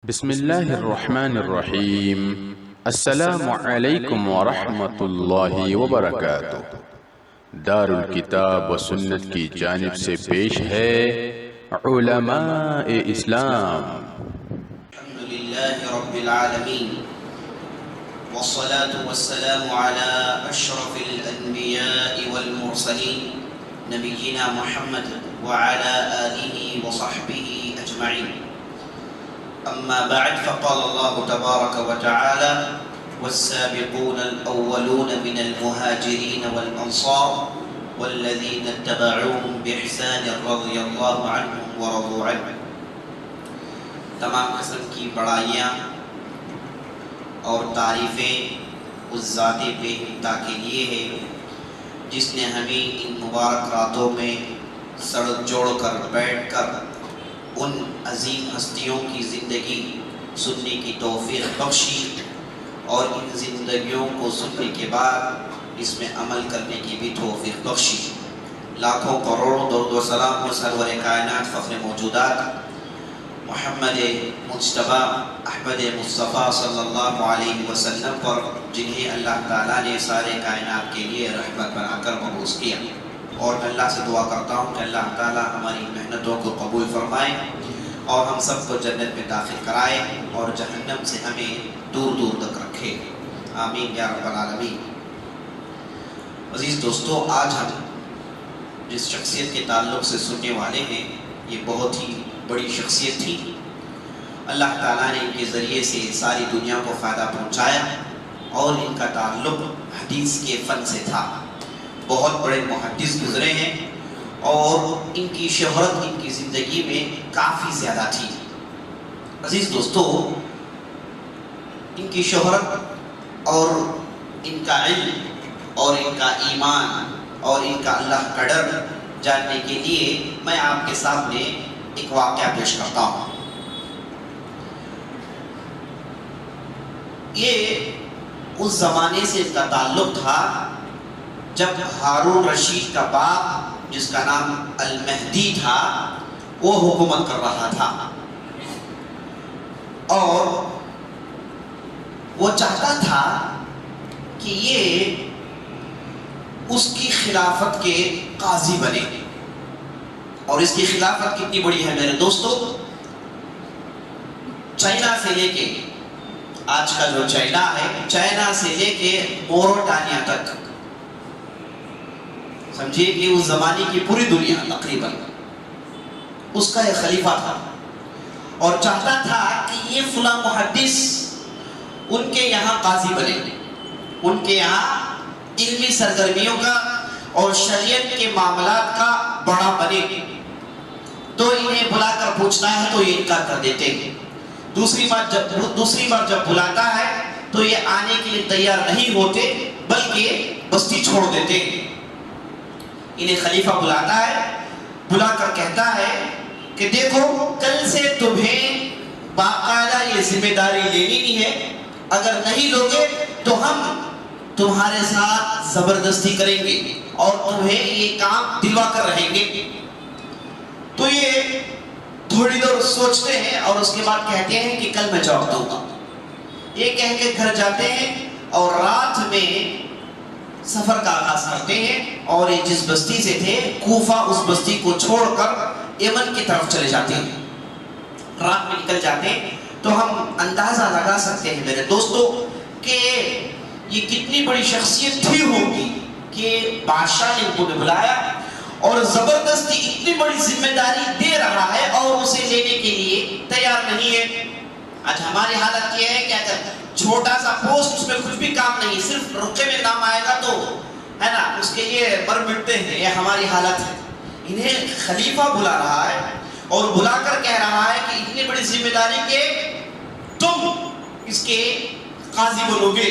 بسم اللہ الرحمن الرحیم۔ السلام علیکم ورحمۃ اللہ وبرکاتہ۔ دار الکتاب و سنت کی جانب سے پیش ہے علماء اسلام۔ الحمدللہ رب العالمین والصلاة والسلام على اشرف الانبیاء والمرسلین نبینا محمد وعلى آلہ وصحبہ اجمعین۔ اما بعد فقال الله تبارك وتعالى والسابقون الاولون من المهاجرين والانصار والذين اتبعوهم باحسان رضي الله عنهم ورضوا عنه۔ تمام قسم کی بڑائیاں اور تعریفیں اس ذات بے انتہا کے لیے ہیں جس نے ہمیں ان مبارک راتوں میں سر جوڑ کر بیٹھ کر ان عظیم ہستیوں کی زندگی سننے کی توفیق بخشی اور ان زندگیوں کو سننے کے بعد اس میں عمل کرنے کی بھی توفیق بخشی۔ لاکھوں کروڑوں درود و سلام و سرور کائنات فخر موجودات محمد مجتبی احمد مصطفیٰ صلی اللہ علیہ وسلم پر، جنہیں اللہ تعالیٰ نے سارے کائنات کے لیے رحمت بنا کر مبعوث کیا، اور میں اللہ سے دعا کرتا ہوں کہ اللہ تعالیٰ ہماری محنتوں کو قبول فرمائے اور ہم سب کو جنت میں داخل کرائے اور جہنم سے ہمیں دور دور تک رکھے، آمین یا رب العالمین۔ عزیز دوستو، آج ہم جس شخصیت کے تعلق سے سننے والے ہیں یہ بہت ہی بڑی شخصیت تھی۔ اللہ تعالیٰ نے ان کے ذریعے سے ساری دنیا کو فائدہ پہنچایا اور ان کا تعلق حدیث کے فن سے تھا۔ بہت بڑے محدث گزرے ہیں اور ان کی شہرت ان کی زندگی میں کافی زیادہ تھی۔ عزیز دوستو، ان کی شہرت اور ان کا علم اور ان کا ایمان اور ان کا اللہ کا ڈر جاننے کے لیے میں آپ کے سامنے ایک واقعہ پیش کرتا ہوں۔ یہ اس زمانے سے اس کا تعلق تھا جب ہارون رشید کا باپ جس کا نام المہدی تھا وہ حکومت کر رہا تھا، اور وہ چاہتا تھا کہ یہ اس کی خلافت کے قاضی بنے۔ اور اس کی خلافت کتنی بڑی ہے میرے دوستو، چائنا سے لے کے آج کا جو چائنا ہے، چائنا سے لے کے موروٹانیا تک، سمجھیے کہ اس زمانے کی پوری دنیا تقریباً اس کا ایک خلیفہ تھا، اور چاہتا تھا کہ یہ فلاں محدث ان کے یہاں قاضی بنے، ان کے یہاں علمی سرگرمیوں کا اور شریعت کے معاملات کا بڑا بنے۔ تو انہیں بلا کر پوچھنا ہے تو یہ انکار کر دیتے ہیں، دوسری بار جب بلاتا ہے تو یہ آنے کے لیے تیار نہیں ہوتے بلکہ بستی چھوڑ دیتے ہیں۔ انہیں خلیفہ بلاتا ہے، بلا کر کہتا ہے کہ دیکھو کل سے تمہیں باقاعدہ یہ ذمہ داری لینی ہے، اگر نہیں لوگے تو ہم تمہارے ساتھ زبردستی کریں گے اور تمہیں یہ کام دلوا کر رہیں گے۔ تو یہ تھوڑی دیر سوچتے ہیں اور اس کے بعد کہتے ہیں کہ کل میں جواب دوں گا۔ یہ کہہ کے گھر جاتے ہیں اور رات میں سفر کا آغاز کرتے ہیں، اور یہ جس بستی سے تھے کوفہ، اس بستی کو چھوڑ کر یمن کی طرف چلے جاتے ہیں۔ رات میں نکل جاتے ہیں تو ہم اندازہ لگا سکتے ہیں میرے دوستو کہ یہ کتنی بڑی شخصیت تھی ہوگی کہ بادشاہ نے ان کو بلایا اور زبردستی اتنی بڑی ذمہ داری دے رہا ہے اور اسے لینے کے لیے تیار نہیں ہے۔ آج ہماری حالت یہ ہے کہ اگر چھوٹا سا پوسٹ، اس میں کچھ بھی کام نہیں، صرف رقعے میں نام آئے گا تو ہے نا اس کے لیے مر مٹتے ہیں، یہ ہماری حالت ہے۔ انہیں خلیفہ بلا رہا ہے اور بلا کر کہہ رہا ہے کہ اتنی بڑی ذمہ داری کہ تم اس کے قاضی بنو گے۔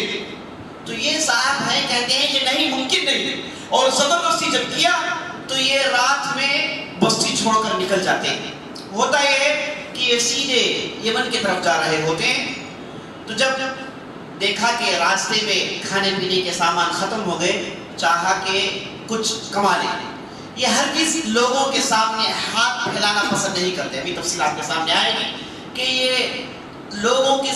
تو یہ صاحب ہیں کہتے ہیں کہ نہیں، ممکن نہیں، اور زبردستی جب کیا تو یہ رات میں بستی چھوڑ کر نکل جاتے ہیں۔ ہوتا یہ ہے کہ یہ سیدھے یمن کی طرف جا رہے ہوتے ہیں، تو جب دیکھا کہ راستے میں کھانے پینے کے سامان ختم ہو گئے، چاہا کہ کچھ کما لیں۔ یہ ہرگز لوگوں کے سامنے ہاتھ پھیلانا پسند نہیں کرتے، ابھی تفصیل آپ کے سامنے آئے گی کہ یہ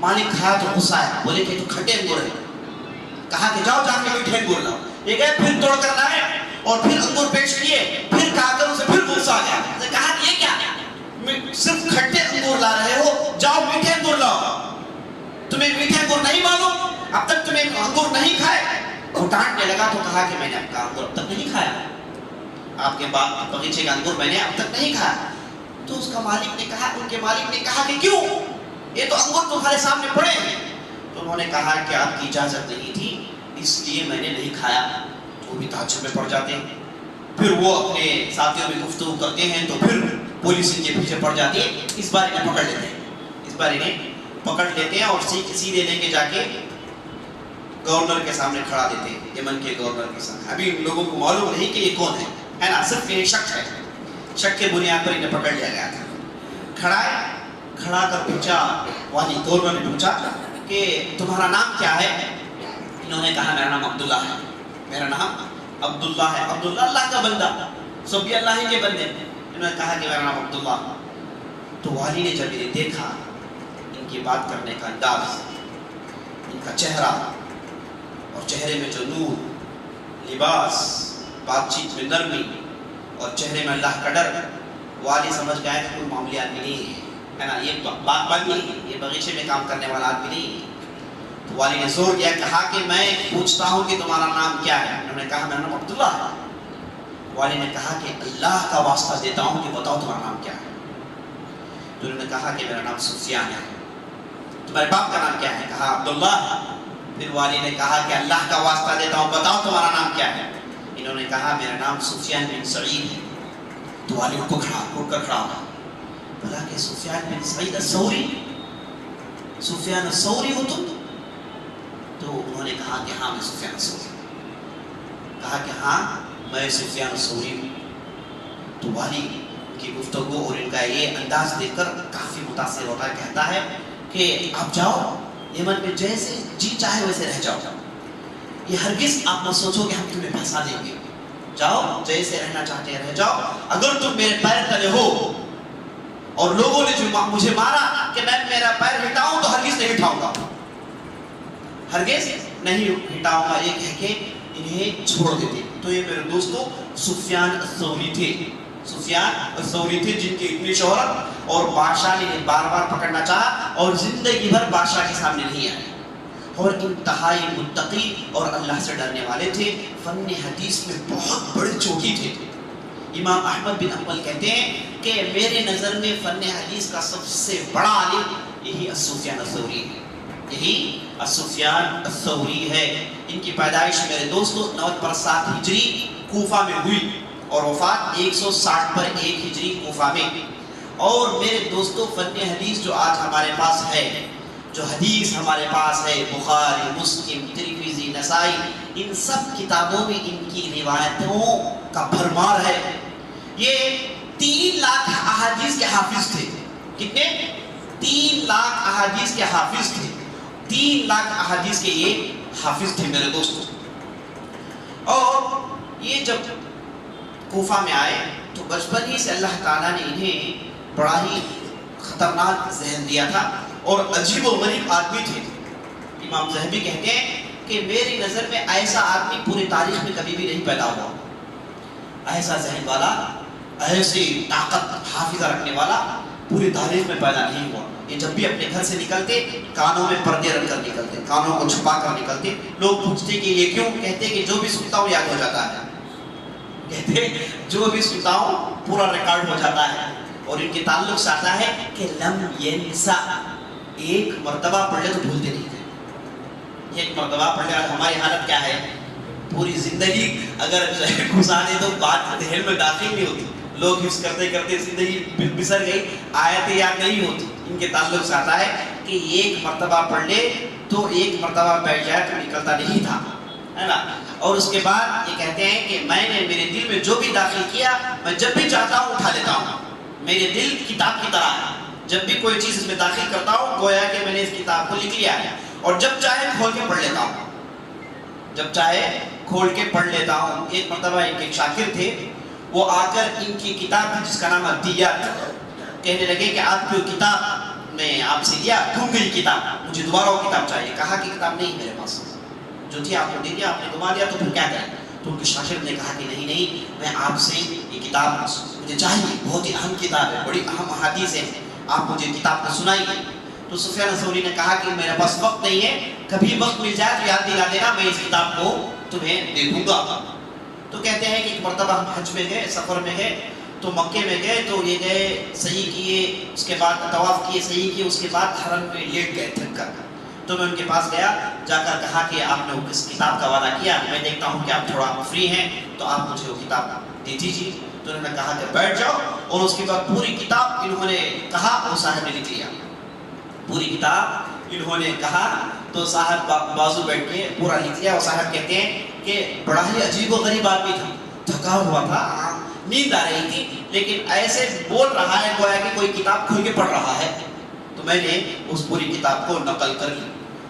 مالک کھایا تو غصہ آیا, بولے کہ تو کھٹے انگور ہیں. کہا کہ جاؤ جا کے میٹھے انگور لاؤ. یہ گئے پھر توڑ کر لائے اور پھر انگور پیش کیے. پھر کھا کر اسے پھر غصہ آ گیا. اسے کہا کہ یہ کیا, صرف کھٹے انگور لا رہے ہو, جاؤ میٹھے انگور لاؤ. تمہیں میٹھے انگور نہیں معلوم, اب تک تمہیں انگور نہیں کھائے. وہ ڈانٹنے لگا تو کہا کہ میں نے آپ کا انگور اب تک نہیں کھایا, آپ کے باغیچے کا انگور میں نے اب تک نہیں کھایا. تو اس کا مالک نے کہا, ان کے مالک نے کہا کہ کیوں, یہ تو انگور تمہارے سامنے پڑے ہیں. تو انہوں نے کہا کہ آپ کی اجازت نہیں تھی اس لیے میں نے نہیں کھایا. وہ بھی تعجب میں پڑ جاتے ہیں. پھر وہ اپنے ساتھیوں میں گفتگو کرتے ہیں تو پھر پولیس ان کے پیچھے پڑ جاتی ہے. اس بار انہیں پکڑ لیتے ہیں, اس بار انہیں پکڑ لیتے ہیں اور سیدھے لے کے جا کے گورنر کے سامنے کھڑا دیتے ہیں, یمن کے گورنر کے سامنے. ابھی ان لوگوں کو معلوم نہیں کہ یہ کون ہے نا, صرف یہ شک ہے. شک کے بنیاد پر انہیں پکڑ لیا گیا تھا. کھڑا کر پوچھا, والی گورنر نے پوچھا کہ تمہارا نام کیا ہے. انہوں نے کہا میرا نام عبداللہ ہے, میرا نام عبداللہ ہے. عبداللہ اللہ کا بندہ, سب بھی اللہ ہی کے بندے. انہوں نے کہا کہ میرا نام عبداللہ. تو والی نے جب انہیں دیکھا, ان کی بات کرنے کا انداز, ان کا چہرہ اور چہرے میں جو نور, لباس, بات چیت میں نرمی اور چہرے میں اللہ کا ڈر, والی سمجھ گئے کہ کوئی معمولی آدمی نہیں ہے نا, یہ بات نہیں ہے, یہ باغیچے میں کام کرنے والا آدمی نہیں ہے. تو والی نے زور دیا, کہا کہ میں پوچھتا ہوں کہ تمہارا نام کیا ہے. انہوں نے کہا میرا نام عبداللہ ہے. والی نے کہا کہ اللہ کا واسطہ دیتا ہوں کہ بتاؤ تمہارا نام کیا ہے. تو انہوں نے کہا کہ میرا نام سفیان ہے. تمہارے باپ کا نام کیا ہے؟ کہا عبداللہ. پھر والی نے کہا کہ اللہ کا واسطہ دیتا ہوں بتاؤ تمہارا نام کیا ہے. انہوں نے کہا میرا نام سفیان بن سعید ہے. تو والی اٹھ کر کھڑا ہوا, بولا کہ سفیان بن سعید الثوری, سفیان الثوری ہو تم؟ تو انہوں نے کہا کہ ہاں میں سفیان الثوری ہوں. کہا کہ ہاں میں سفیان الثوری ہوں. تو والی کی گفتگو اور ان کا یہ انداز دیکھ کر کافی متاثر ہوتا ہے. کہتا ہے کہ آپ جاؤ یمن میں جیسے جی چاہے ویسے رہ جاؤ, یہ ہرگز آپ نہ سوچو کہ ہم تمہیں پیسہ دیں گے. جاؤ جیسے رہنا چاہتے ہیں رہ جاؤ. اگر تم میرے پیر تلے ہو اور لوگوں نے جو مجھے مارا کہ میں میرا پیر ہٹاؤں تو ہرگز نہیں ہٹاؤں گا, ہرگز نہیں ہٹاؤں گا, یہ کہہ کے انہیں چھوڑ دیتے. تو یہ میرے دوستو سفیان الثوری تھے. سفیان الثوری تھے جن کی اتنی شہرت اور بادشاہ نے انہیں بار بار پکڑنا چاہا اور زندگی بھر بادشاہ کے سامنے نہیں آئے, اور انتہائی متقی اور اللہ سے ڈرنے والے تھے. فن حدیث میں بہت بڑے چوٹی تھے. امام احمد بن حنبل کہتے ہیں کہ میرے نظر میں فن حدیث کا سب سے بڑا عالم یہی سفیان الثوری ہے, یہی سفیان الثوری ہے. ان کی پیدائش میرے دوستو 907 ہجری کوفہ میں ہوئی اور وفات 160 پر 1 ہجری کوفہ میں. اور میرے دوستو فن حدیث جو آج ہمارے پاس ہے, جو حدیث ہمارے پاس ہے, بخاری, مسلم, ترمذی, نسائی, ان سب کتابوں میں ان کی روایتوں کا بھرمار ہے. یہ 3 لاکھ احادیث کے حافظ تھے. کتنے؟ 3 لاکھ احادیث کے حافظ تھے. 3 لاکھ احادیث کے یہ حافظ تھے میرے دوستو. اور یہ جب کوفہ میں آئے تو بچپن ہی سے اللہ تعالیٰ نے انہیں بڑا ہی خطرناک ذہن دیا تھا اور عجیب و غریب آدمی تھے. امام ذہبی کہتے ہیں کہ میری نظر میں ایسا آدمی پوری تاریخ میں کبھی بھی نہیں پیدا ہوا, ایسا ذہن والا, ایسی طاقت حافظہ رکھنے والا پوری تاریخ میں پیدا نہیں ہوا. یہ جب بھی اپنے گھر سے نکلتے کانوں میں پردے رکھ کر نکلتے, کانوں کو چھپا کر نکلتے. لوگ پوچھتے کہ یہ کیوں؟ کہتے کہ جو بھی سنتا ہوں یاد ہو جاتا ہے. کہتے جو بھی سنتا ہوں پورا ریکارڈ ہو جاتا ہے. اور ان کے تعلق سے آتا ہے کہ لم ینسا, ایک مرتبہ پڑھ لے تو بھولتے نہیں تھے. ایک مرتبہ پڑھ لے. ہماری حالت کیا ہے, پوری زندگی اگر گزارے تو بات ذہن میں داخل نہیں ہوتی. لوگ حفظ کرتے کرتے زندگی بسر گئی, آیتیں یاد نہیں ہوتی. ان کے تعلق سے آتا ہے کہ ایک مرتبہ پڑھ لے تو ایک مرتبہ بیٹھ جائے تو نکلتا نہیں تھا, ہے نا. اور اس کے بعد یہ کہتے ہیں کہ میں نے میرے دل میں جو بھی داخل کیا میں جب بھی چاہتا ہوں اٹھا لیتا ہوں. میرے دل کتاب کی طرح ہے, جب بھی کوئی چیز اس میں داخل کرتا ہوں گویا کہ میں نے اس کتاب کو لکھ لیا ہے, اور جب چاہے کھول کے پڑھ لیتا ہوں, جب چاہے کھول کے پڑھ لیتا ہوں. ایک مرتبہ ایک شاکر تھے, وہ آ کر ان کی کتاب تھی جس کا نام الدیات, کہنے لگے کہ آپ کی کتاب میں آپ سے لیا، گم گئی کتاب، مجھے دوبارہ وہ کتاب چاہیے. کہا کہ کتاب نہیں میرے پاس، جو تھی آپ کو دے دیا، آپ نے گما دیا تو پھر کیا کریں. تو ان کے شاگرد نے کہا کہ نہیں میں آپ سے یہ کتاب مجھے چاہیے، بہت ہی اہم کتاب ہے، بڑی اہم احادیث ہے، آپ مجھے کتاب کو سنائیے. تو سفیان ثوری نے کہا کہ میرے پاس وقت نہیں ہے، کبھی وقت مل جائے تو یاد دلا دینا، میں اس کتاب کو تمہیں دے دوں گا. تو کہتے ہیں کہ ایک مرتبہ ہم حج میں گئے، سفر میں گئے، تو مکے میں گئے، تو یہ گئے صحیح کیے، اس کے بعد طواف کیے، صحیح کیے، اس کے بعد حرم میں لیٹ گئے تھک کر. تو میں ان کے پاس گیا، جا کر کہا کہ آپ نے اس کتاب کا وعدہ کیا، میں دیکھتا ہوں کہ آپ تھوڑا فری ہیں، تو آپ مجھے وہ کتاب دے دیجیے. تو انہوں نے کہا کہ بیٹھ جاؤ، اور اس کے بعد پوری کتاب انہوں نے کہا اور صاحب نے لکھ لیا. پوری کتاب انہوں نے کہا تو صاحب بازو بیٹھ کے پورا لکھ لیا. اور صاحب کہتے ہیں کہ بڑا ہی عجیب و غریب آدمی تھا، تھکا ہوا تھا، نیند آ رہی تھی، لیکن ایسے بول رہا ہے گویا کہ کوئی کتاب کھول کے پڑھ رہا ہے. تو میں نے اس پوری کتاب کو نقل کر لی.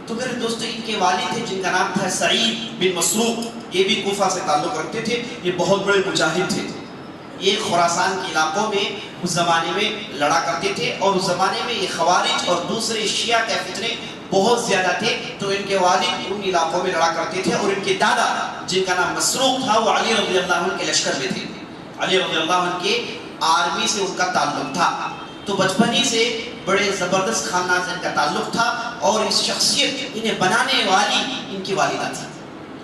تو میرے دوستو ان کے والد تھے جن کا نام تھا سعید بن مسروق، یہ بھی کوفہ سے تعلق رکھتے تھے، یہ بہت بڑے مجاہد تھے. یہ خراسان کے علاقوں میں اس زمانے میں لڑا کرتے تھے، اور اس زمانے میں یہ خوارج اور دوسرے شیعہ کے فتنے بہت زیادہ تھے. تو ان کے والد ان علاقوں میں لڑا کرتے تھے، اور ان کے دادا جن کا نام مسروق تھا وہ علی رضی اللہ عنہ کے لشکر میں تھے. علی رضی اللہ عنہ کے آرمی سے ان کا تعلق تھا. تو بچپن ہی سے بڑے زبردست خاندان سے ان کا تعلق تھا، اور اس شخصیت انہیں بنانے والی ان کی والدہ تھی.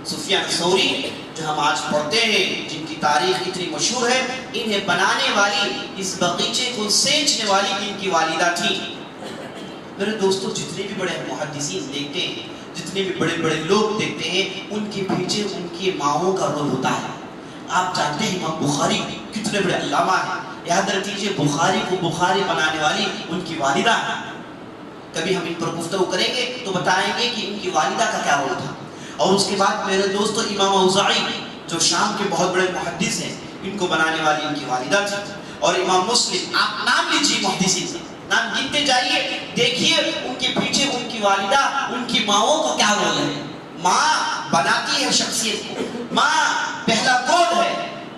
سفیان ثوری جو ہم آج پڑھتے ہیں، جن کی تاریخ اتنی مشہور ہے، انہیں بنانے والی، اس باغیچے کو سینچنے والی ان کی والدہ تھی. میرے دوستو جتنے بھی بڑے محدثین دیکھتے ہیں، جتنے بھی بڑے بڑے لوگ دیکھتے ہیں، ان کے پیچھے ان کی ماؤں کا رول ہوتا ہے. آپ جانتے ہیں امام بخاری کتنے بڑے علامہ ہیں، یاد رکھیے بخاری کو بخاری بنانے والی ان کی والدہ ہے. کبھی ہم ان پر گفتگو کریں گے تو بتائیں گے کہ ان کی والدہ کا کیا رول تھا. اور اس کے بعد میرے دوستو امام اوزاعی جو شام کے بہت بڑے محدث ہیں، ان کو بنانے والی ان کی والدہ تھی. اور امام مسلم، آپ نام لیجیے محدثین سے، نام گنتے جائیے، دیکھیے ان کے پیچھے ان کی والدہ، ان کی ماؤں کو کیا رول ہے. ماں بناتی ہے شخصیت کو، ماں پہلا گول ہے،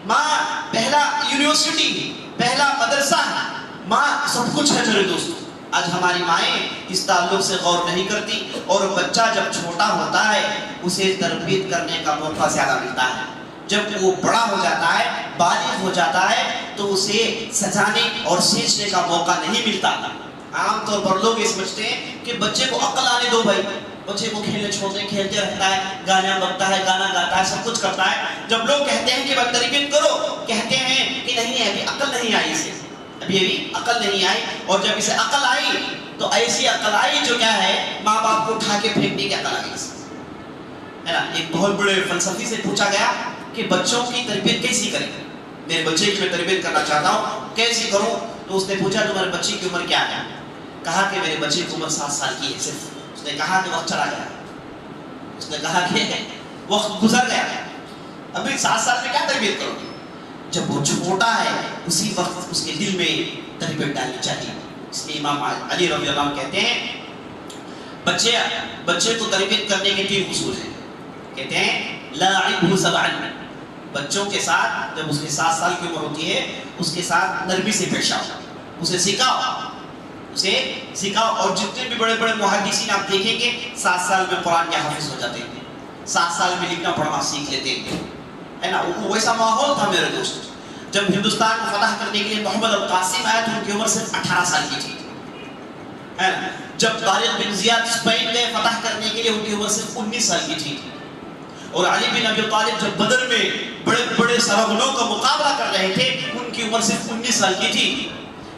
ماں پہلا یونیورسٹی، پہلا مدرسہ ہے، ماں سب کچھ ہے. میرے دوستو آج ہماری مائیں اس تعلق سے غور نہیں کرتی، اور بچہ جب چھوٹا ہوتا ہے اسے تربیت کرنے کا موقع زیادہ ملتا ہے. جب وہ بڑا ہو جاتا ہے، بالغ ہو جاتا ہے، تو اسے سجانے اور سینچنے کا موقع نہیں ملتا. عام طور پر لوگ یہ سمجھتے ہیں کہ بچے کو عقل آنے دو بھائی، بچے کو کھیلنے چھوڑتے، کھیلتے رہتا ہے، گانا بکتا ہے، گانا گاتا ہے، سب کچھ کرتا ہے. جب لوگ کہتے ہیں کہ بس تربیت کرو، کہتے ہیں کہ نہیں ابھی عقل نہیں آئی اسے، ابھی عقل نہیں آئی. اور جب اسے عقل آئی تو ایسی عقل آئی جو کیا ہے، ماں باپ کو اٹھا کے پھینکنے کی عقل آئی ہے نا. ایک بہت بڑے فلسفی سے پوچھا گیا کہ بچوں کی تربیت کیسی کریں، میرے بچے کی میں تربیت کرنا چاہتا ہوں، کیسی کروں. تو اس نے پوچھا تمہارے بچے کی عمر کیا ہے. کہا کہ میرے بچے کی عمر 7 سال کی ہے صرف. اس نے کہا کہ وقت چلا گیا، اس نے کہا کہ وقت گزر گیا، ابھی 7 سال میں کیا تربیت کرو گے. جب وہ چھوٹا ہے اسی وقت اس کے دل میں تربیت ڈالنی چاہیے. اس لیے امام علی رضی اللہ عنہ کہتے ہیں بچے کو تربیت کرنے کے 3 اصول ہیں. کہتے ہیں لاعبہ سبعا، بچوں کے ساتھ جب اس کے 7 سال کی عمر ہوتی ہے اس کے ساتھ نرمی سے پیش آؤ، اسے سکھاؤ. اور جتنے بھی بڑے بڑے محدثین آپ دیکھیں گے 7 سال میں قرآن کے حافظ ہو جاتے ہیں، 7 سال میں لکھنا پڑھنا سیکھ لیتے ہیں، ہے نا. ویسا ماحول تھا میرے دوست. جب ہندوستان کو فتح کرنے کے لیے محمد القاسم آیا تو ان کی عمر صرف 18 سال کی تھی، ہے نا. جب طارق بن زیاد اسپین میں فتح کرنے کے لیے ان کی عمر صرف 19 سال کی تھی. اور علی بن ابی طالب جب بدر میں بڑے بڑے سرغنوں کا مقابلہ کر رہے تھے ان کی عمر صرف 19 سال کی تھی.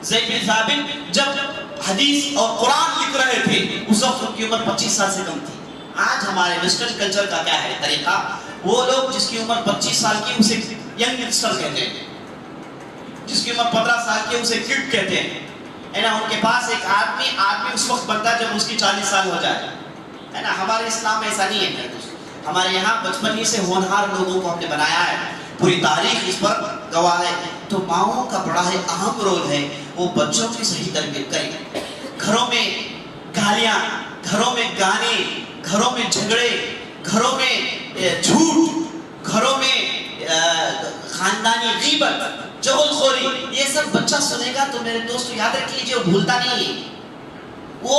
زید بن ثابت جب حدیث اور قرآن لکھ رہے تھے اس وقت ان کی عمر 25 سال سے کم تھی. آج ہمارے ویسٹرن کلچر کا کیا ہے طریقہ، وہ لوگ جس کی عمر 25 سال کی اسے ینگ ینگسٹر کہتے ہیں، جس کی عمر 15 سال کی اسے کڈ کہتے ہیں، ہے نا. ان کے پاس ایک آدمی اس وقت بنتا ہے جب اس کی 40 سال ہو جائے، ہے نا. ہمارے اسلام میں ایسا نہیں ہے. ہمارے یہاں بچپن ہی سے ہونہار لوگوں کو ہم نے بنایا ہے، پوری تاریخ اس پر گواہ ہے. تو ماؤں کا بڑا اہم رول ہے، وہ بچوں کی صحیح تربیت کریں. گھروں میں گالیاں، گھروں میں گانے، گھروں میں جھگڑے، گھروں میں جھوٹ، گھروں میں خاندانی غیبت، چغل خوری، یہ سب بچہ سنے گا تو میرے دوستو یاد رکھ لیجیے وہ بھولتا نہیں ہے. وہ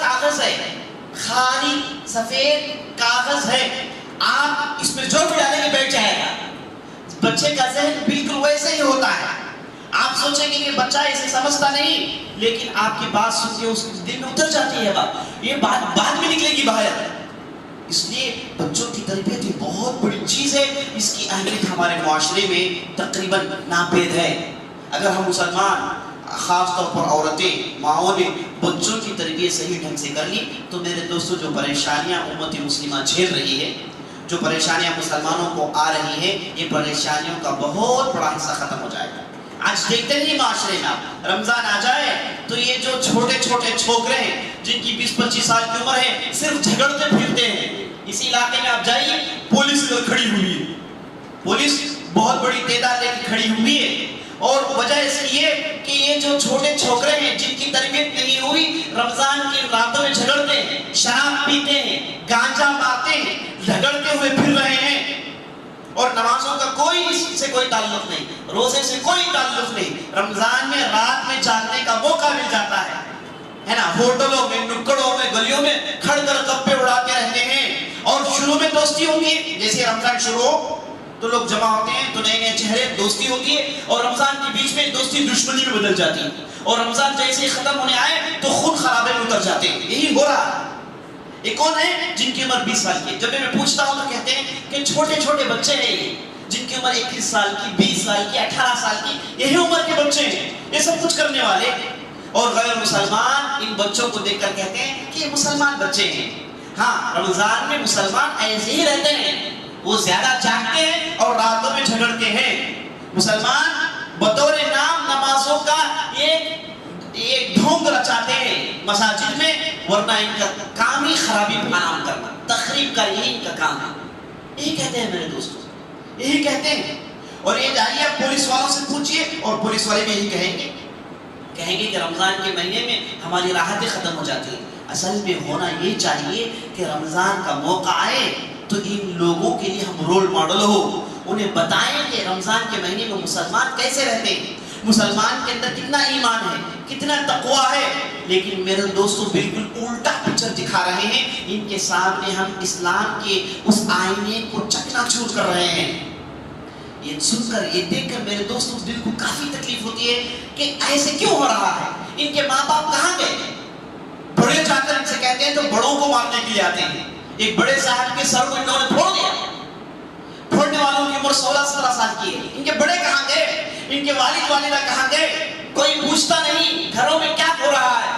کاغذ ہے، خالی سفید کاغذ ہے، آپ اس میں جو بھی ڈالیں گے بیٹھ جائے گا۔ بچے کا ذہن بالکل ویسے ہی ہوتا ہے، آپ سوچیں گے کہ بچہ اسے سمجھتا نہیں، لیکن آپ کی بات سن کے اس دل میں اتر جاتی ہے بات، یہ بات بعد میں نکلے گی باہر۔ اس لیے بچوں کی تربیت یہ بہت بڑی چیز ہے، اس کی اہمیت ہمارے معاشرے میں تقریباً ناپید ہے۔ اگر ہم مسلمان، خاص طور پر عورتیں، ماؤں نے بچوں کی تربیت صحیح ڈھنگ سے کر لی تو میرے دوستو جو پریشانیاں امت مسلمہ جھیل رہی ہے، جو پریشانیاں مسلمانوں کو آ رہی ہیں، یہ پریشانیوں کا بہت بڑا حصہ ختم ہو جائے گا۔ آج دیکھتے نہیں معاشرے میں، آپ رمضان آ جائے تو یہ جو چھوٹے چھوٹے چھوکرے ہیں جن کی 20-25 سال کی عمر ہے، صرف جھگڑتے پھرتے ہیں۔ اسی علاقے میں آپ جائیے، پولیس کھڑی ہوئی ہے، پولیس بہت بڑی تعداد لے کے کھڑی ہوئی ہے، اور وجہ اس کی یہ کہ یہ جو چھوٹے چھوکرے ہیں جن کی تربیت نہیں ہوئی، رمضان کی راتوں میں جھگڑتے ہیں، شراب پیتے ہیں، گانجا مارتے ہیں، جھگڑتے ہوئے پھر رہے ہیں، اور نمازوں کا کوئی اس سے کوئی تعلق نہیں، روزے سے کوئی تعلق نہیں۔ رمضان میں رات میں جاگنے کا موقع مل جاتا ہے نا، ہوٹلوں میں، نکڑوں میں، گلیوں میں کھڑ کر گپے اڑاتے رہتے ہیں، اور شروع میں دوستی ہوگی، جیسے رمضان شروع ہو تو لوگ جمع ہوتے ہیں تو نئے نئے چہرے، دوستی ہوتی ہے، اور رمضان کے بیچ میں دوستی دشمنی میں بدل جاتی ہے، اور رمضان جیسے ہی ختم ہونے آئے تو خود خرابے میں اتر جاتے ہیں۔ یہی ہو رہا ہے۔ یہ کون ہے؟ جن کی عمر 20 سال کی ہے۔ جب میں پوچھتا ہوں تو کہتے ہیں کہ چھوٹے چھوٹے بچے ہیں یہ، جن کی عمر 21 سال کی، 20 سال کی، 18 سال کی، یہی عمر کے بچے ہیں، یہ سب کچھ کرنے والے، اور غیر مسلمان ان بچوں کو دیکھ کر کہتے ہیں کہ یہ مسلمان بچے ہیں۔ ہاں، رمضان میں مسلمان ایسے ہی رہتے ہیں، وہ زیادہ جاگتے ہیں اور راتوں میں جھگڑتے ہیں۔ مسلمان بطور نام نمازوں کا ایک ڈھونگ رچاتے ہیں مساجد میں، ورنہ ان کا کام ہی خرابی عام کرنا، تخریب کا یہی ان کا کام ہے۔ یہی کہتے ہیں میرے دوستوں، یہی کہتے ہیں۔ اور یہ جائیے آپ پولیس والوں سے پوچھئے، اور پولیس والے بھی یہی کہیں گے کہ رمضان کے مہینے میں ہماری راحتیں ختم ہو جاتی ہیں۔ اصل میں ہونا یہ چاہیے کہ رمضان کا موقع آئے تو ان لوگوں کے لیے ہم رول ماڈل ہو، انہیں بتائیں کہ رمضان کے مہینے میں مسلمان کیسے رہتے ہیں، مسلمان کے اندر کتنا ایمان ہے، کتنا تقویٰ ہے۔ لیکن میرے دوستوں بالکل الٹا پکچر دکھا رہے ہیں، ان کے سامنے ہم اسلام کے اس آئینے کو چکنا چور کر رہے ہیں۔ یہ سن کر، یہ دیکھ کر میرے دوستوں دل کو کافی تکلیف ہوتی ہے کہ ایسے کیوں ہو رہا ہے۔ ان کے ماں باپ کہاں گئے؟ بڑے جا کر ان سے کہتے ہیں تو بڑوں کو مارنے کے لیے آتے ہیں۔ ایک بڑے صاحب کے سر کو انہوں نے پھوڑ دیا، پھوڑنے والوں کی عمر 16-17 سال کی ہے۔ ان کے بڑے کہاں گئے؟ ان کے والد والدہ کہاں گئے؟ کوئی پوچھتا نہیں گھروں میں کیا ہو رہا ہے۔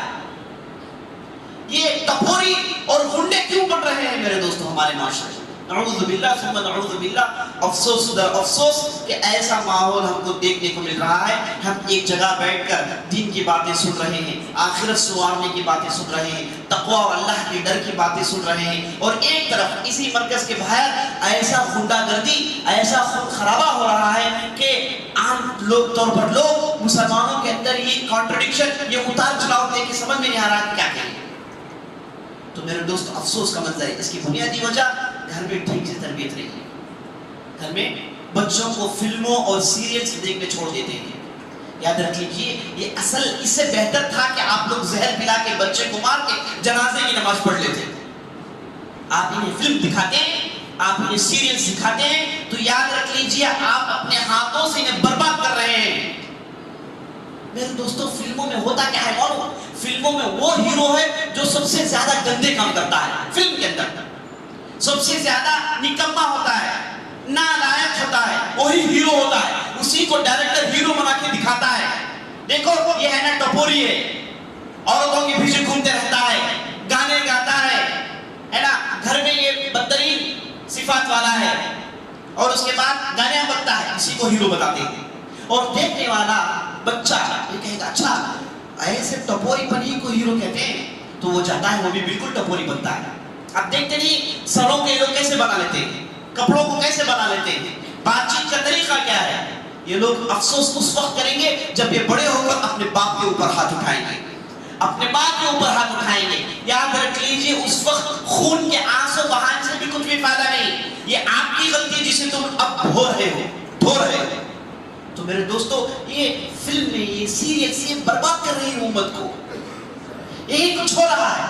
یہ ٹپوری اور غنڈے کیوں بن رہے ہیں میرے دوستوں ہمارے معاشرے میں؟ نعوذ باللہ ثم نعوذ باللہ۔ افسوس در افسوس کہ ایسا ماحول ہم کو دیکھنے کو مل رہا ہے۔ ہم ایک جگہ بیٹھ کر دین کی باتیں سن رہے ہیں، آخرت سنوارنے کی باتیں سن رہے ہیں، تقویٰ اور اللہ کے ڈر کی باتیں سن رہے ہیں، اور ایک طرف اسی مرکز کے باہر ایسا غنڈہ گردی، ایسا خون خرابہ ہو رہا ہے کہ عام طور پر لوگ مسلمانوں کے اندر یہ کانٹرڈکشن، یہ اتار چڑھاؤ دیکھ کے سمجھ میں نہیں آ رہا کہ کیا کہیں۔ تو میرے دوست افسوس کا منظر ہے۔ اس کی بنیادی وجہ گھر میں ٹھیک سے تربیت نہیں ہے۔ گھر میں بچوں کو فلموں اور سیریلز دیکھنے چھوڑ دیتے ہیں۔ یاد رکھ لیجیے، یہ اصل اس سے بہتر تھا کہ آپ لوگ زہر پلا کے بچے کو مار کے جنازے کی نماز پڑھ لیتے۔ آپ انہیں فلم دکھاتے ہیں، آپ انہیں سیریلز دکھاتے ہیں، تو یاد رکھ لیجیے آپ اپنے ہاتھوں سے انہیں برباد کر رہے ہیں۔ میرے دوستوں فلموں میں ہوتا کیا ہے معلوم؟ فلموں میں وہ ہیرو ہے جو سب سے زیادہ گندے کام کرتا ہے، فلم کے اندر سب سے زیادہ نکما ہوتا ہے، نالائق ہوتا ہے، وہی ہیرو ہوتا ہے، اسی کو ڈائریکٹر ہیرو بنا کے دکھاتا ہے۔ دیکھو یہ ہے نا ٹپوری ہے، عورتوں کے پیچھے گھومتے رہتا ہے، گانے گاتا ہے نا، گھر میں یہ بدترین صفات والا ہے، اور اس کے بعد گانے بکتا ہے، اسی کو ہیرو بتاتے ہیں۔ اور دیکھنے والا بچہ یہ کہے گا اچھا ایسے ٹپوری پنی کو ہیرو کہتے ہیں، تو وہ جاتا ہے وہ بھی بالکل ٹپوری بنتا ہے۔ اب دیکھتے نہیں سروں کے لوگ کیسے بنا لیتے ہیں، کپڑوں کو کیسے بنا لیتے ہیں، بات چیت کا طریقہ کیا ہے۔ یہ لوگ افسوس اس وقت کریں گے جب یہ بڑے ہو کر اپنے باپ کے اوپر ہاتھ اٹھائیں گے، اپنے باپ کے اوپر ہاتھ اٹھائیں گے۔ یاد رکھ لیجیے اس وقت خون کے آنسو بہانے سے بھی کچھ بھی فائدہ نہیں، یہ آپ کی غلطی جسے تم اب دھو رہے ہو۔ تو میرے دوستو یہ فلم میں یہ سیریل سے برباد کر رہی ہے امت کو۔ یہی کچھ ہو رہا ہے.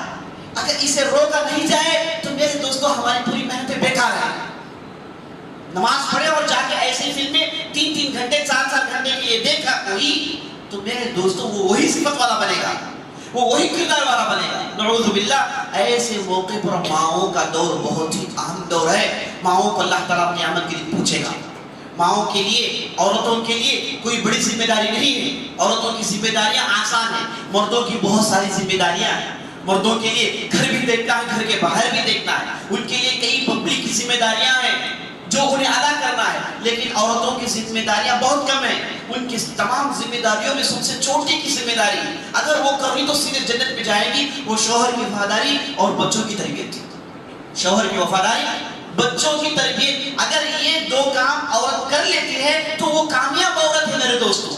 اگر اسے روکا نہیں جائے تو میرے دوستوں ہماری پوری محنتیں بیکار ہیں. نماز پڑھے اور جا کے ایسی فلمیں 3 گھنٹے 4 گھنٹے کے لیے دیکھا کوئی تو میرے دوستوں وہ وہی صفت والا بنے گا, وہ وہی کردار والا بنے گا. نعوذ باللہ. ایسے موقع پر ماؤں کا دور بہت ہی اہم دور ہے. ماؤں کو اللہ تعالیٰ اپنی قیامت کے دن پوچھے گا. ماؤں کے لیے, عورتوں کے لیے کوئی بڑی ذمہ داری نہیں ہے. عورتوں کی ذمہ داریاں آسان ہیں, مردوں کی بہت ساری ذمہ داریاں ہیں. مردوں کے لیے گھر بھی دیکھنا ہے, گھر کے باہر بھی دیکھنا ہے. ان کے لیے کئی پبلک کی ذمہ داریاں ہیں جو انہیں ادا کرنا ہے. لیکن عورتوں کی ذمہ داریاں بہت کم ہیں. ان کی تمام ذمہ داریوں میں سب سے چھوٹی کی ذمہ داری, اگر وہ کر رہی تو سیدھے جنت میں جائے گی, وہ شوہر کی وفاداری اور بچوں کی تربیت. شوہر کی وفاداری, بچوں کی تربیت. اگر یہ 2 کام عورت کر لیتی ہے تو وہ کامیاب عورت ہے میرے دوستوں,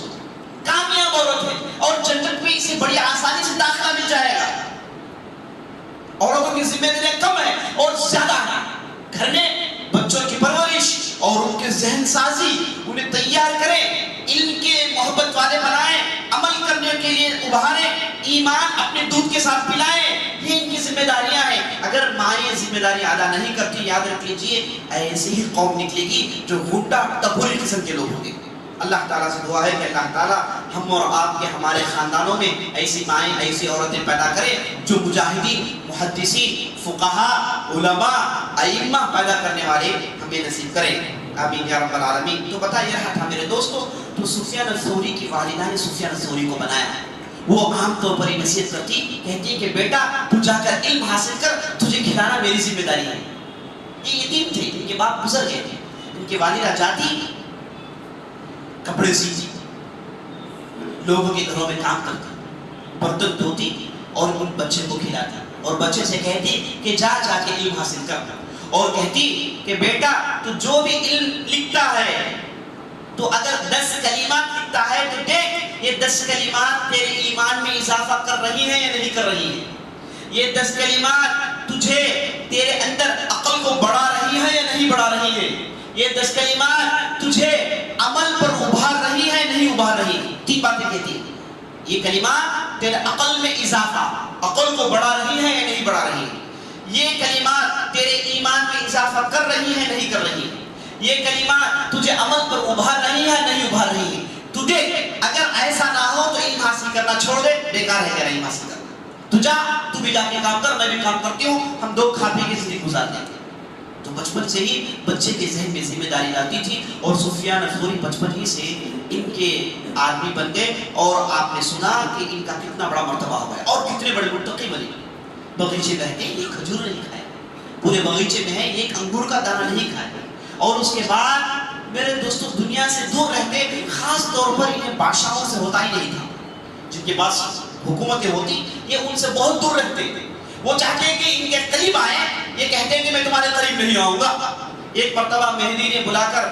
کامیاب عورت ہے. اور جنت میں اسے بڑی آسانی سے داخلہ مل جائے گا. عورتوں کی ذمہ داریاں کم ہیں اور زیادہ ہیں. گھر میں بچوں کی پرورش اور ان کے ذہن سازی, انہیں تیار کریں, علم کے محبت والے بنائیں, عمل کرنے کے لیے ابھاریں, ایمان اپنے دودھ کے ساتھ پلائیں. یہ ان کی ذمہ داریاں ہیں. اگر ماں یہ ذمہ داری ادا نہیں کرتی, یاد رکھ لیجیے ایسی ہی قوم نکلے گی جو غنڈہ ٹپوری قسم کے لوگ ہوں گے. اللہ تعالیٰ سے دعا ہے کہ اللہ تعالیٰ ہم اور آپ کے ہمارے خاندانوں میں ایسی مائیں, ایسی عورتیں پیدا کرے جو مجاہدین, محدثین, فقہاء, علماء, ائمہ پیدا کرنے والے ہمیں نصیب کریں. آمین یا رب العالمین. تو بتا یہ رہا تھا میرے دوستو, تو سفیان الثوری کی والدہ نے سفیان الثوری کو بنایا. وہ عام طور پر یہ نصیحت کرتی, کہتی کہ بیٹا تو جا کر علم حاصل کر, تجھے کھلانا میری ذمہ داری ہے. یہ یتیم تھے, ان کے باپ گزر گئے تھے. ان کی والدہ جاتی, کپڑے سیتی, لوگوں کے گھروں میں کام کرتی, برتن دھوتی اور ان بچے کو کھلاتی, اور بچے سے کہتی کہ جا کے علم حاصل کر. اور کہتی کہ بیٹا تو جو بھی علم لکھتا ہے تو اگر 10 کلمات لکھتا ہے تو دیکھ یہ 10 کلمات تیرے ایمان میں اضافہ کر رہی ہیں یا نہیں کر رہی ہیں. یہ 10 کلمات تجھے تیرے اندر عقل کو بڑھا رہی ہے یا نہیں بڑھا رہی ہے. یہ 10 کلمات تجھے عمل پر ابھار رہی ہے نہیں ابھار رہی. 3 باتیں کہتی ہیں. یہ کلمات تیرے عقل میں اضافہ, عقل کو بڑھا رہی ہے یا نہیں بڑھا رہی ہے. یہ کلمات تیرے ایمان میں اضافہ کر رہی ہے نہیں کر رہی ہے. یہ کلمات تجھے عمل پر ابھار رہی ہے نہیں ابھار رہی ہے. تو دیکھ اگر ایسا نہ ہو تو علم حاصل کرنا چھوڑ دے, بیکار ہے تیرا علم حاصل کرنا. تو جا, تو بھی جا کے کام کر, میں بھی کام کرتی ہوں, ہم 2 کھا پی کے زندگی گزارتے ہیں. تو بچپن سے ہی بچے کے ذہن میں ذمہ داری لاتی تھی, اور سفیان الثوری بچپن ہی سے ان کے آدمی بن گئے. اور آپ نے سنا کہ ان کا کتنا بڑا مرتبہ ہوا ہے اور کتنے بڑے متقی بنے. بغیچے میں رہتے ایک کھجور نہیں کھائے, پورے بغیچے میں ہے ایک انگور کا دانہ نہیں کھائے. اور اس کے بعد میرے دوستوں دنیا سے دور رہتے, خاص طور پر انہیں بادشاہوں سے ہوتا ہی نہیں تھا. جن کے پاس حکومتیں ہوتی یہ ان سے بہت دور رہتے. وہ چاہتے ہیں کہ ان کے قریب آئیں, یہ کہتے ہیں کہ میں تمہارے قریب نہیں آؤں گا. ایک مرتبہ مہدی نے بلا کر,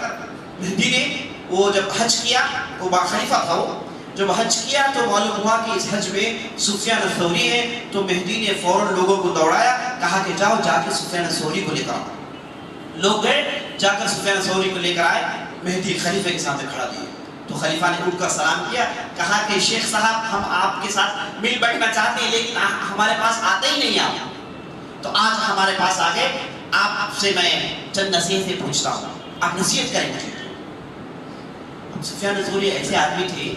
مہدی نے وہ جب حج کیا, وہ باخلیفہ تھا, وہ جب حج کیا تو معلوم ہوا کہ اس حج میں سفیان الثوری ہے. تو مہدی نے فوراً لوگوں کو دوڑایا, کہا کہ جاؤ جا کے سفیان الثوری کو لے کر آؤ. لوگ گئے, جا کر سفیان الثوری کو لے کر آئے. مہدی خلیفہ کے سامنے کھڑا دیا. تو خلیفہ نے اٹھ کر سلام کیا, کہا کہ شیخ صاحب ہم آپ کے ساتھ مل بیٹھنا چاہتے ہیں لیکن ہمارے پاس آتے ہی نہیں آپ. تو آج ہمارے پاس آ گئے, آپ سے میں چند نصیحتیں پوچھتا ہوں, آپ نصیحت کریں گے. سفیان الثوری ایسے آدمی تھے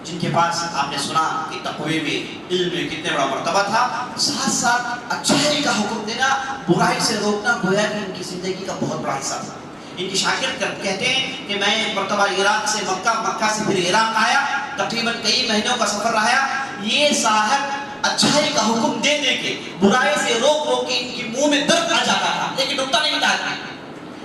جن کے پاس آپ نے سنا کہ تقوی میں, علم میں کتنے بڑا مرتبہ تھا. ساتھ ساتھ اچھائی کا حکم دینا, برائی سے روکنا گویا کہ ان کی زندگی کا بہت بڑا حصہ تھا. ان کی شاگرد کہتے ہیں کہ میں ایک مرتبہ عراق سے مکہ, مکہ سے پھر عراق آیا, تقریباً کئی مہینوں کا سفر رہا. یہ صاحب اچھائی کا حکم دے دے کے, برائی سے روک روک کے ان کے منہ میں درد آ جاتا تھا لیکن رکتا نہیں تھا.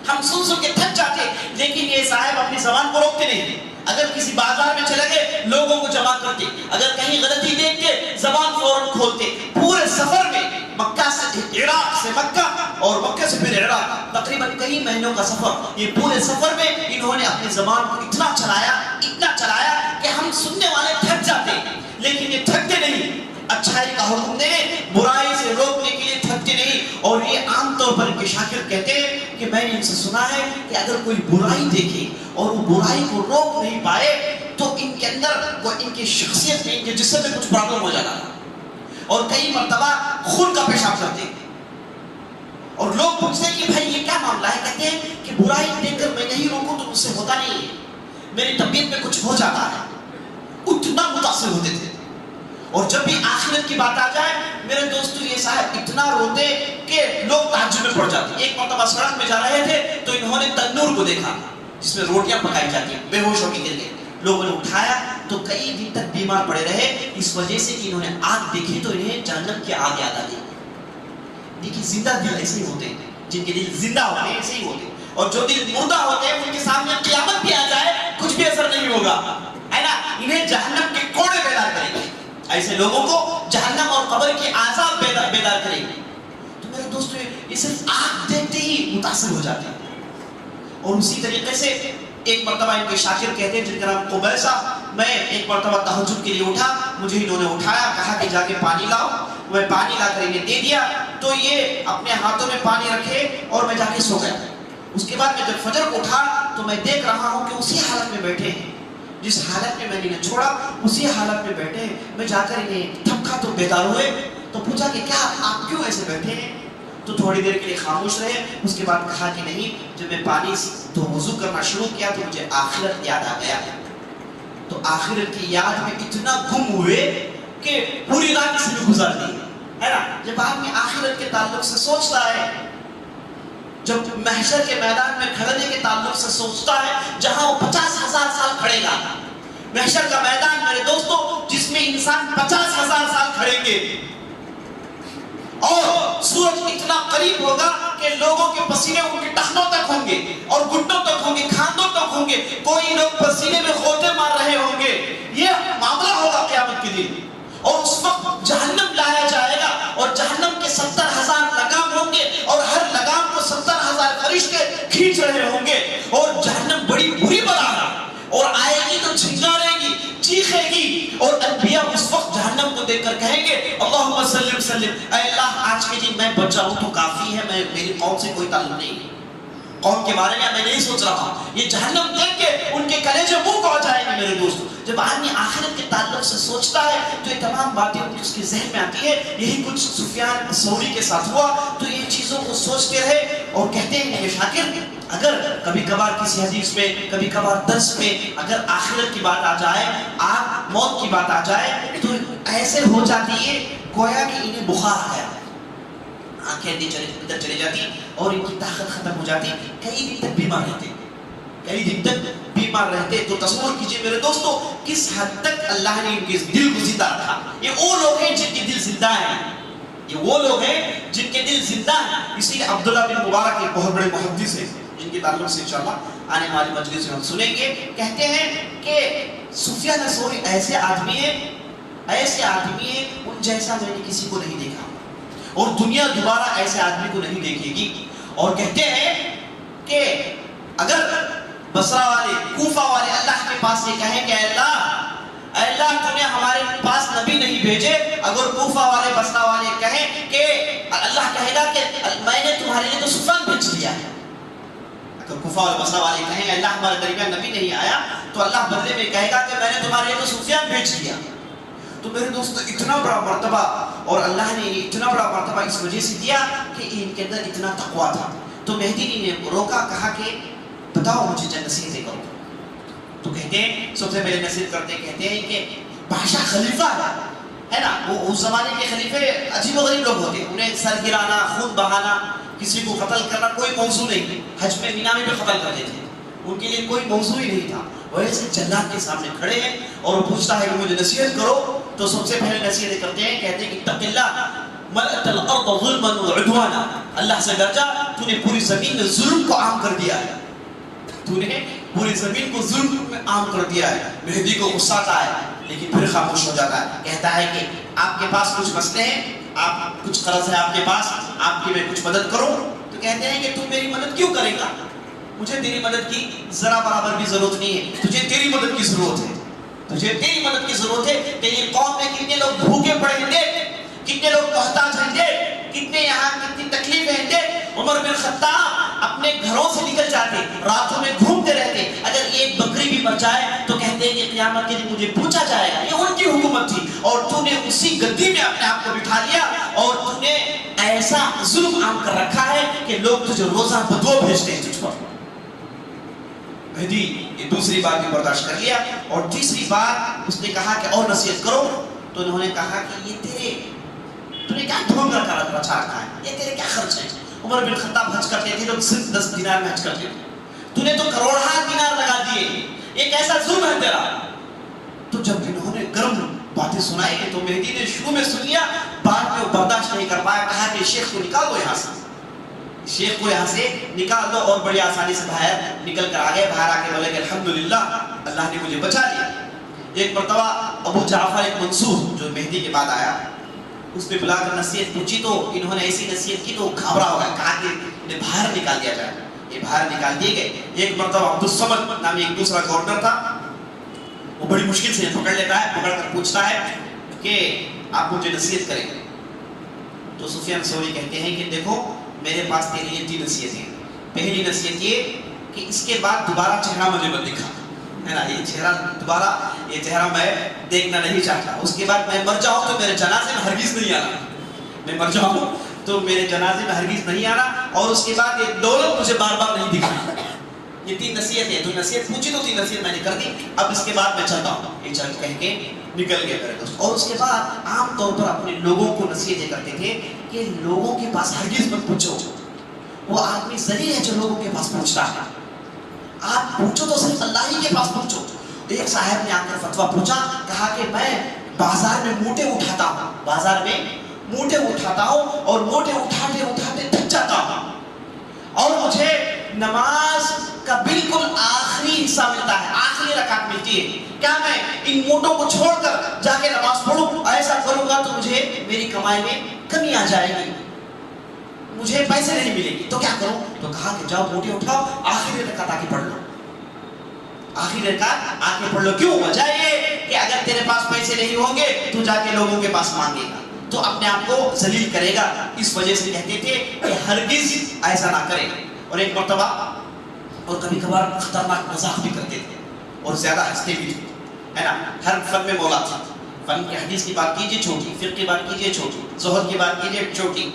ہم سن کے تھک جاتے, لیکن یہ صاحب اپنی زبان کو روکتے نہیں. اگر کسی بازار میں چلے گئے لوگوں کو جمع کرتے, اگر کہیں غلطی دیکھ کے زبان فوراً کھولتے. پورے سفر میں مکہ سے عراق سے مکہ اور مکہ سے پھر عراق, تقریباً کئی مہینوں کا سفر, یہ پورے سفر میں انہوں نے اپنی زبان کو اتنا چلایا کہ ہم سننے والے تھک جاتے, لیکن یہ تھکتے نہیں. اچھائی کا حکم دینے, برائی سے روکنے کے لیے تھکتے نہیں. اور یہ عام طور پر ان کے شاگرد کہتے ہیں کہ میں نے ان سے سنا ہے کہ اگر کوئی برائی دیکھے اور وہ برائی کو روک نہیں پائے تو ان کے اندر, ان کی شخصیت میں, ان کے جسم میں کچھ پرابلم ہو جاتا ہے. اور کئی مرتبہ خون کا پیشاب کرتے ہیں. اور لوگ پوچھتے ہیں کہ بھائی یہ کیا معاملہ ہے؟ کہتے ہیں کہ برائی دیکھ کر میں نہیں روکوں تو مجھ سے ہوتا نہیں ہے, میری طبیعت میں کچھ ہو جاتا ہے. اتنا متاثر ہوتے تھے. اور جب بھی آخرت کی بات آ جائے میرے دوستو یہ صاحب اتنا روتے کہ لوگ تعجب میں پڑ جاتے. ایک مرتبہ سڑک میں جا رہے تھے تو انہوں نے تندور کو دیکھا جس میں روٹیاں پکائی جاتی ہیں, بے ہوش ہو کے گر گئے. لوگوں نے اٹھایا تو کئی دن تک بیمار پڑے رہے اس وجہ سے کہ انہوں نے آگ دیکھی تو انہیں جہنم کی آگ یاد آ گئی. دیکھیے زندہ دل ایسے ہی ہوتے ہیں, جن کے دل زندہ ہوتے ہیں ایسے ہی ہوتے ہیں, اور جو دل مردہ ہوتے ہیں ان کے سامنے قیامت بھی آ جائے کچھ بھی اثر نہیں ہوگا, ہے نا. انہیں جہنم کے کوڑے بیدار کریں گے, ایسے لوگوں کو جہنم اور قبر کے عذاب بیدار کریں گے. تو میرے دوستو یہ صرف آگ دیکھتے ہی متاثر ہو جاتے ہیں. اور اسی طریقے سے ایک مرتبہ ان کے شاکر کہتے ہیں جن کا نام قبیصہ, میں ایک مرتبہ تہجد کے لیے اٹھا, مجھے انہوں نے اٹھایا, کہا کہ جا کے پانی لاؤ. میں پانی لا کر انہیں دے دیا تو یہ اپنے ہاتھوں میں پانی رکھے اور میں جا کے سو گیا. اس کے بعد میں جب فجر کو اٹھا تو میں دیکھ رہا ہوں کہ اسی حالت میں بیٹھے ہیں جس حالت میں نے انہیں چھوڑا, اسی حالت میں بیٹھے ہیں. میں جا کر انہیں تھپکا تو بیدار ہوئے تو پوچھا کہ کیا آپ کیوں ایسے بیٹھے ہیں؟ تو تھوڑی دیر کے لیے خاموش رہے. اس کے بعد کہا کہ نہیں, جب میں پانی تو وضو کرنا شروع کیا تو مجھے آخرت یاد آ گیا. تو آخرت کی یاد میں اتنا گم ہوئے کہ پوری رات اس میں گزار دی, ہے نا. جب آدمی آخرت کے تعلق سے سوچتا ہے, جب محشر کے میدان میں کھڑنے کے تعلق سے سوچتا ہے جہاں وہ 50,000 سال کھڑے گا, محشر کا میدان میرے دوستو جس میں انسان 50,000 سال کھڑیں گے, اور سورج اتنا قریب ہوگا کہ لوگوں کے پسینے ان کے ٹخنوں تک ہوں گے اور گھٹنوں تک ہوں گے, کھاندوں تک ہوں گے, کوئی لوگ پسینے میں غوطے مار رہے ہوں گے. یہ معاملہ ہوگا قیامت کے دن. اور اس وقت جہنم لایا جائے گا اور جہنم کے 70,000 لگام ہوں گے اور ہر لگام کو 70,000 فرشتے کھینچ رہے ہوں گے. اور جہنم بڑی بری بلا ہے اور آئے گی تو جھنگارے گی, چیخے گی, اور انبیاء اس وقت جہنم کو دیکھ کر کہیں گے اللہم سلم سلم, اے اللہ آج کے دن میں بچ جاؤں تو کافی ہے, میری قوم سے کوئی تعلق نہیں, قوم کے بارے میں نہیں سوچ رہا. یہ جہنم دیکھ کے ان کے کلیجے منہ کو آ جائیں گے میرے دوستو. جب آدمی آخرت کے تعلق سے سوچتا ہے تو یہ تمام باتیں اس کے ذہن میں آتی ہے. یہی کچھ سفیان ثوری کے ساتھ ہوا. تو یہ چیزوں کو سوچتے رہے اور کہتے ہیں کہ شاکر اگر کبھی کبھار کسی حدیث میں, کبھی کبھار درس میں اگر آخرت کی بات آ جائے, آگ موت کی بات آ جائے تو ایسے ہو جاتی ہے گویا کہ انہیں بخار آیا, آنکھیں اندر چلی جاتی اور ان کی طاقت ختم ہو جاتی, کئی دن تک بیمار رہتے, کئی دن تک بیمار رہتے. تو تصور کیجئے میرے دوستو کس حد تک اللہ نے ان کے دل کو زندہ رکھا. یہ وہ لوگ ہیں جن کے دل زندہ ہیں, یہ وہ لوگ ہیں جن کے دل زندہ ہیں. اسی لیے عبداللہ بن مبارک ایک بہت بڑے محدث ہیں جن کے تعلق سے انشاءاللہ آنے والی مجلس میں ہم سنیں گے. کہتے ہیں کہ سفیان ثوری ایسے آدمی ہیں ان جیسا میں نے کسی کو نہیں دیکھا اور دنیا دوبارہ ایسے آدمی کو نہیں دیکھے گی. اور کہتے ہیں کہ اگر بصرہ والے, کوفہ والے اللہ کے پاس یہ کہیں کہ اے اللہ تو نے ہمارے پاس نبی نہیں بھیجے, اگر کوفہ والے بصرہ والے کہیں کہ اللہ کہے گا کہ میں نے تمہارے لیے تو سفیان بھیج دیا ہے, اگر کوفہ والے بصرہ والے کہیں اللہ ہمارے درمیان نبی نہیں آیا تو اللہ بدلے میں کہے گا کہ میں نے تمہارے لیے تو سفیان بھیج دیا. تو میرے دوستو اتنا بڑا مرتبہ, اور اللہ نے اتنا بڑا مرتبہ اس وجہ سے دیا کہ ان کے اندر اتنا تقویٰ تھا. تو مہدی نے روکا, کہا کہ بتاؤ مجھے چند نصیحتیں کرو. تو کہتے ہیں سب سے پہلے نصیحت کرتے کہتے ہیں کہ بادشاہ خلیفہ ہے نا, وہ اس زمانے کے خلیفے عجیب و غریب لوگ ہوتے, انہیں سر گرانا, خون بہانا, کسی کو قتل کرنا کوئی موضوع نہیں. حج میں مینا میں بھی قتل کرتے تھے, ان کے لیے کوئی موضوع ہی نہیں تھا. ویسے جلاد کے سامنے کھڑے ہیں اور وہ پوچھتا ہے کہ مجھے نصیحت کرو. تو سب سے پہلے نصیحت کرتے ہیں, کہتے ہیں کہ اتق اللہ ملأت الارض ظلما وعدوانا, اللہ سے ڈر جا, تو نے پوری زمین میں ظلم کو عام کر دیا ہے, تو نے پوری زمین کو ظلم میں عام کر دیا ہے. مہدی کو غصہ آتا ہے لیکن پھر خاموش ہو جاتا ہے. کہتا ہے کہ آپ کے پاس کچھ مسئلے ہیں, آپ کچھ قرض ہے آپ کے پاس, آپ کی میں کچھ مدد کروں. تو کہتے ہیں کہ تم میری مدد کیوں کرے گا, مجھے تیری مدد کی ذرا برابر بھی ضرورت نہیں ہے, تجھے تیری مدد کی ضرورت ہے, تجھے تیری مدد کی ضرورت ہے. کہ یہ قوم میں کتنے لوگ بھوکے پڑے ہیں, کتنے لوگ محتاج ہیں, کتنے یہاں کتنی تکلیفیں ہیں. عمر بن خطاب اپنے گھروں سے نکل جاتے, راتوں میں گھومتے رہتے, اگر ایک بکری بھی بچ جائے تو کہتے ہیں کہ قیامت کے دن مجھے پوچھا جائے گا. یہ ان کی حکومت تھی. اور تو نے اسی گدی میں اپنے آپ کو بٹھا لیا اور تو نے ایسا ظلم عام کر رکھا ہے کہ لوگ تجھے روزہ بدعا بھیجتے ہیں تجھ پر۔ مہدی یہ دوسری بات بھی برداشت کر لیا، اور تیسری بات اس نے کہا کہ اور نصیحت کرو، تو انہوں نے کہا کہ یہ تو نے کیا ڈھونگ رچا رکھا ہے، یہ تیرے کیا خرچ ہے؟ عمر بن خطاب حج کرتے تھے تو صرف 10 دینار میں حج کرتے تھے، تو نے تو کروڑہ دینار لگا دیے، یہ کیسا ظلم ہے تیرا؟ تو جب انہوں نے گرم باتیں سنائی تو مہدی نے شروع میں سن لیا، بعد میں وہ برداشت نہیں کر پایا، کہا کہ شیخ کو نکال دو یہاں سے، شیخ کو یہاں سے نکال دو، اور بڑی آسانی سے باہر نکل کر آگئے، باہر آ کے بولے کہ الحمدللہ اللہ نے مجھے بچا لیا۔ ایک مرتبہ ابو جعفر منصور جو مہدی کے بعد آیا، اس نے بلا کر نصیحت پوچھی تو انہوں نے ایسی نصیحت کی تو گھبرا ہو گیا، کہا کہ انہیں باہر نکال دیا جائے، یہ باہر نکال دیے گئے۔ ایک مرتبہ عبدالصمد نامی ایک دوسرا گورنر تھا، وہ بڑی مشکل سے پکڑ لیتا ہے، پکڑ کر پوچھتا ہے کہ آپ مجھے نصیحت کریں، تو سفیان ثوری کہتے ہیں کہ دیکھو میرے پاس تیرے لیے 3 نصیحتیں ہیں۔ پہلی نصیحت یہ کہ اس کے بعد دوبارہ چہرہ مجھے مت دکھا، ہے نا، یہ چہرہ دوبارہ، یہ چہرہ میں دیکھنا نہیں چاہتا۔ اس کے بعد میں مر جاؤں تو میرے جنازے میں ہرگز نہیں آنا، میں مر جاؤں تو میرے جنازے میں ہرگز نہیں آنا، اور اس کے بعد یہ دولت مجھے بار بار نہیں دکھانا۔ یہ 3 نصیحتیں، تو نصیحت پوچھی تو 3 نصیحت میں نے کر دی، اب اس کے بعد میں چلتا ہوں، یہ چل کہہ کے نکل گئے میرے دوست۔ اور اس کے بعد عام طور پر اپنے لوگوں کو نصیحت یہ کرتے تھے کہ لوگوں کے پاس ہرگز مت پوچھو، وہ آدمی ذلیل ہے جو لوگوں کے پاس پوچھتا ہے، آپ پوچھو تو صرف اللہ ہی کے پاس پوچھو۔ ایک صاحب نے آ کر فتویٰ پوچھا، کہا کہ میں بازار میں موٹے اٹھاتا ہوں، بازار میں موٹے اٹھاتا ہوں اور موٹے اٹھاتے اٹھاتے تھک جاتا ہوں، اور مجھے نماز کا بالکل آخری حصہ ملتا ہے، آخری رکعت ملتی ہے، کیا میں ان موٹوں کو چھوڑ کر جا کے نماز پڑھوں؟ ایسا کروں گا تو مجھے میری کمائی میں کمی آ جائے گی، مجھے پیسے نہیں ملے گی، تو کیا کروں؟ تو کہا کہ جاؤ موٹے اٹھاؤ، آخری رکعت آ کے پڑھ لو، آخری رکعت آ کے پڑھ لو۔ کیوں؟ وجہ یہ کہ اگر تیرے پاس پیسے نہیں ہوں گے تو جا کے لوگوں کے پاس مانگے گا تو اپنے آپ کو ذلیل کرے گا، اس وجہ سے کہتے تھے کہ ہرگز ایسا نہ کرے۔ اور ایک مرتبہ اور کبھی کبھار خطرناک مذاق بھی کرتے تھے اور زیادہ ہنستے بھی تھے، ہے نا، ہر فن میں مولا تھا، فن کی حدیث کی بات کیجئے چھوٹی، فقہ کی بات کیجئے چھوٹی، زہد کی بات کیجئے چھوٹی،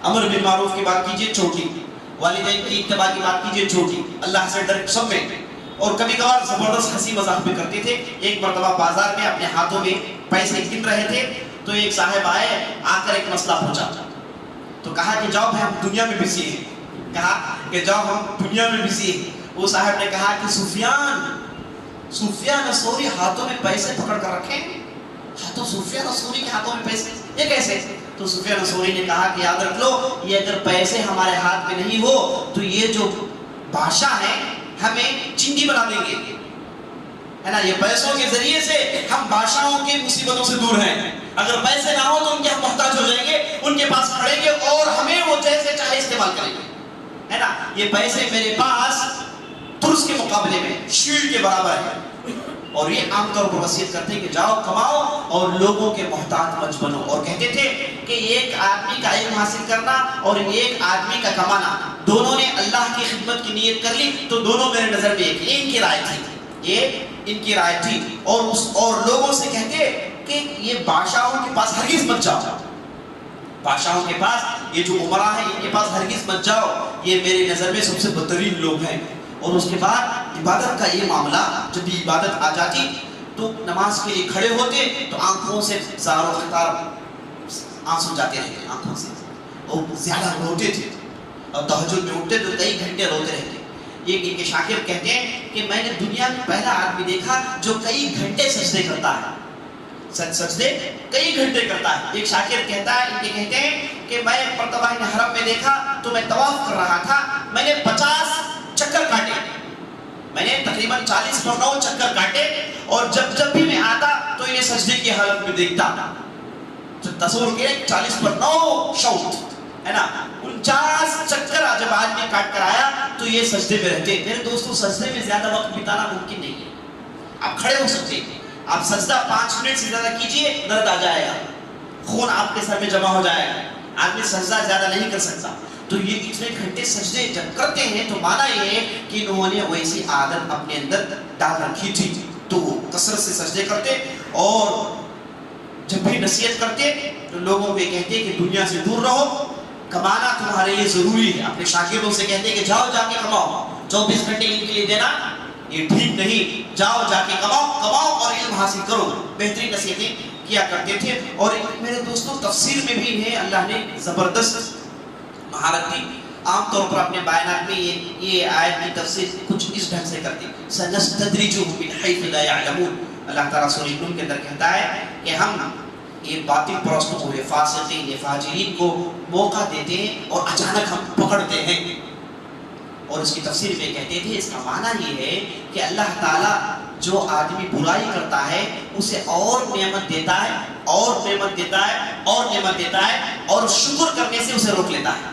امر بالمعروف کی بات کیجئے چھوٹی، والدین کی اتباع کی بات کیجئے چھوٹی، اللہ سے ڈر سب میں، اور کبھی کبھار زبردست ہنسی مذاق بھی کرتے تھے۔ ایک مرتبہ بازار میں اپنے ہاتھوں میں پیسے گن رہے تھے تو ایک صاحب آئے، آ کر ایک مسئلہ پوچھا، تو کہا کہ جاؤ بھائی ہم دنیا میں بزی ہیں، کہا کہ جاؤ ہم دنیا میں بزی ہیں۔ وہ صاحب نے کہا کہ سفیان ثوری ہاتھوں میں پیسے پکڑ کر رکھے، ہاتھوں سفیان ثوری کے ہاتھوں میں پیسے، یہ کیسے؟ تو سفیان ثوری نے کہا کہ یاد رکھ لو، یہ اگر پیسے ہمارے ہاتھ میں نہیں ہو تو یہ جو بادشاہ ہیں ہمیں چنگی بنا دیں گے، ہے نا، یہ پیسوں کے ذریعے سے ہم بادشاہوں کے مصیبتوں سے دور ہیں، اگر پیسے نہ ہو تو ان کے ہم محتاج ہو جائیں گے، ان کے پاس کھڑیں گے اور ہمیں وہ جیسے چاہے استعمال کریں گے، ہے نا، یہ پیسے میرے پاس ترس کے مقابلے میں شیل کے برابر ہے۔ اور یہ عام طور پر وصیت کرتے ہیں کہ جاؤ کماؤ اور لوگوں کے محتاج مت بنو، اور کہتے تھے کہ ایک آدمی کا علم حاصل کرنا اور ایک آدمی کا کمانا، دونوں نے اللہ کی خدمت کی نیت کر لی تو دونوں میرے نظر میں ایک، یہ ان کی رائے تھی، یہ ان کی رائے تھی۔ اور لوگوں سے کہتے کہ یہ بادشاہوں کے پاس ہرگز مت جاؤ، بادشاہوں کے پاس، یہ جو عمرا ہے ان کے پاس ہرگز مت جاؤ، یہ میری نظر میں سب سے بدترین لوگ ہیں۔ اور اس کے بعد عبادت کا یہ معاملہ، جب بھی عبادت آ جاتی تو نماز کے لیے کھڑے ہوتے تو آنکھوں سے زار و خطار آنسو جاتے رہتے، آنکھوں سے، اور زیادہ روتے تھے، اور تہجد میں اٹھتے تو کئی گھنٹے روتے رہتے۔ ایک ان کے شاگرد کہتے ہیں کہ میں نے دنیا میں پہلا آدمی دیکھا جو کئی گھنٹے سجدے کرتا ہے، سجدے کئی گھنٹے کرتا ہے۔ ایک شاگرد کہتا ہے، ان کے کہتے ہیں کہ میں ایک مرتبہ انہیں حرم میں دیکھا تو میں طواف کر رہا تھا، میں نے 50 چکر کاٹے، میں نے تقریباً 40 پر 9 چکر کاٹے، اور جب بھی میں آتا تو انہیں سجدے کی حالت میں دیکھتا، تو تصور کے 40 پر 9 شوط، ہے نا، 49 چکر جب آدمی کاٹ کر آیا تو یہ سجدے میں رہتے۔ میرے دوستوں سجدے میں زیادہ وقت بتانا ممکن نہیں ہے، آپ کھڑے ہو سکتے ہیں، آپ سجدہ 5 منٹ سے زیادہ کیجئے درد آ جائے گا، خون آپ کے سر میں جمع ہو جائے گا، آدمی سجدہ زیادہ نہیں کر سکتا۔ تو یہ اتنے گھنٹے سجدے جب کرتے ہیں تو معنی یہ ہے کہ انہوں نے ویسی عادت اپنے اندر ڈال رکھی تھی، تو وہ کثرت سے سجدے کرتے اور جب بھی نصیحت کرتے تو لوگوں کو یہ کہتے کہ دنیا سے دور رہو، کمانا تمہارے لیے ضروری ہے۔ اپنے شاگردوں سے کہتے کہ جاؤ جا کے کماؤ، 24 گھنٹے ان کے لیے دینا یہ ٹھیک نہیں، جاؤ جا کے کماؤ اور علم حاصل کرو۔ بہترین نصیحتیں کیا کرتے تھے۔ اور میرے دوستوں تفسیر میں بھی انہیں اللہ نے زبردست مہارت دی۔ عام طور پر اپنے بیانات میں یہ آیت کی تفسیر کچھ اس ڈھنگ سے کرتے ہیں، سنستدرجهم من حيث لا يعلمون۔ اللہ تعالیٰ سورہ نون کے اندر کہتا ہے کہ ہم یہ باطل پرستوں کو، یہ فاسقین، یہ فاجرین کو موقع دیتے ہیں اور اچانک ہم پکڑتے ہیں۔ اور اس کی تفسیر میں کہتے تھے اس کا معنی یہ ہے کہ اللہ تعالیٰ جو آدمی برائی کرتا ہے اسے اور نعمت دیتا ہے، اور نعمت دیتا ہے، اور نعمت دیتا ہے، اور شکر کرنے سے اسے روک لیتا ہے،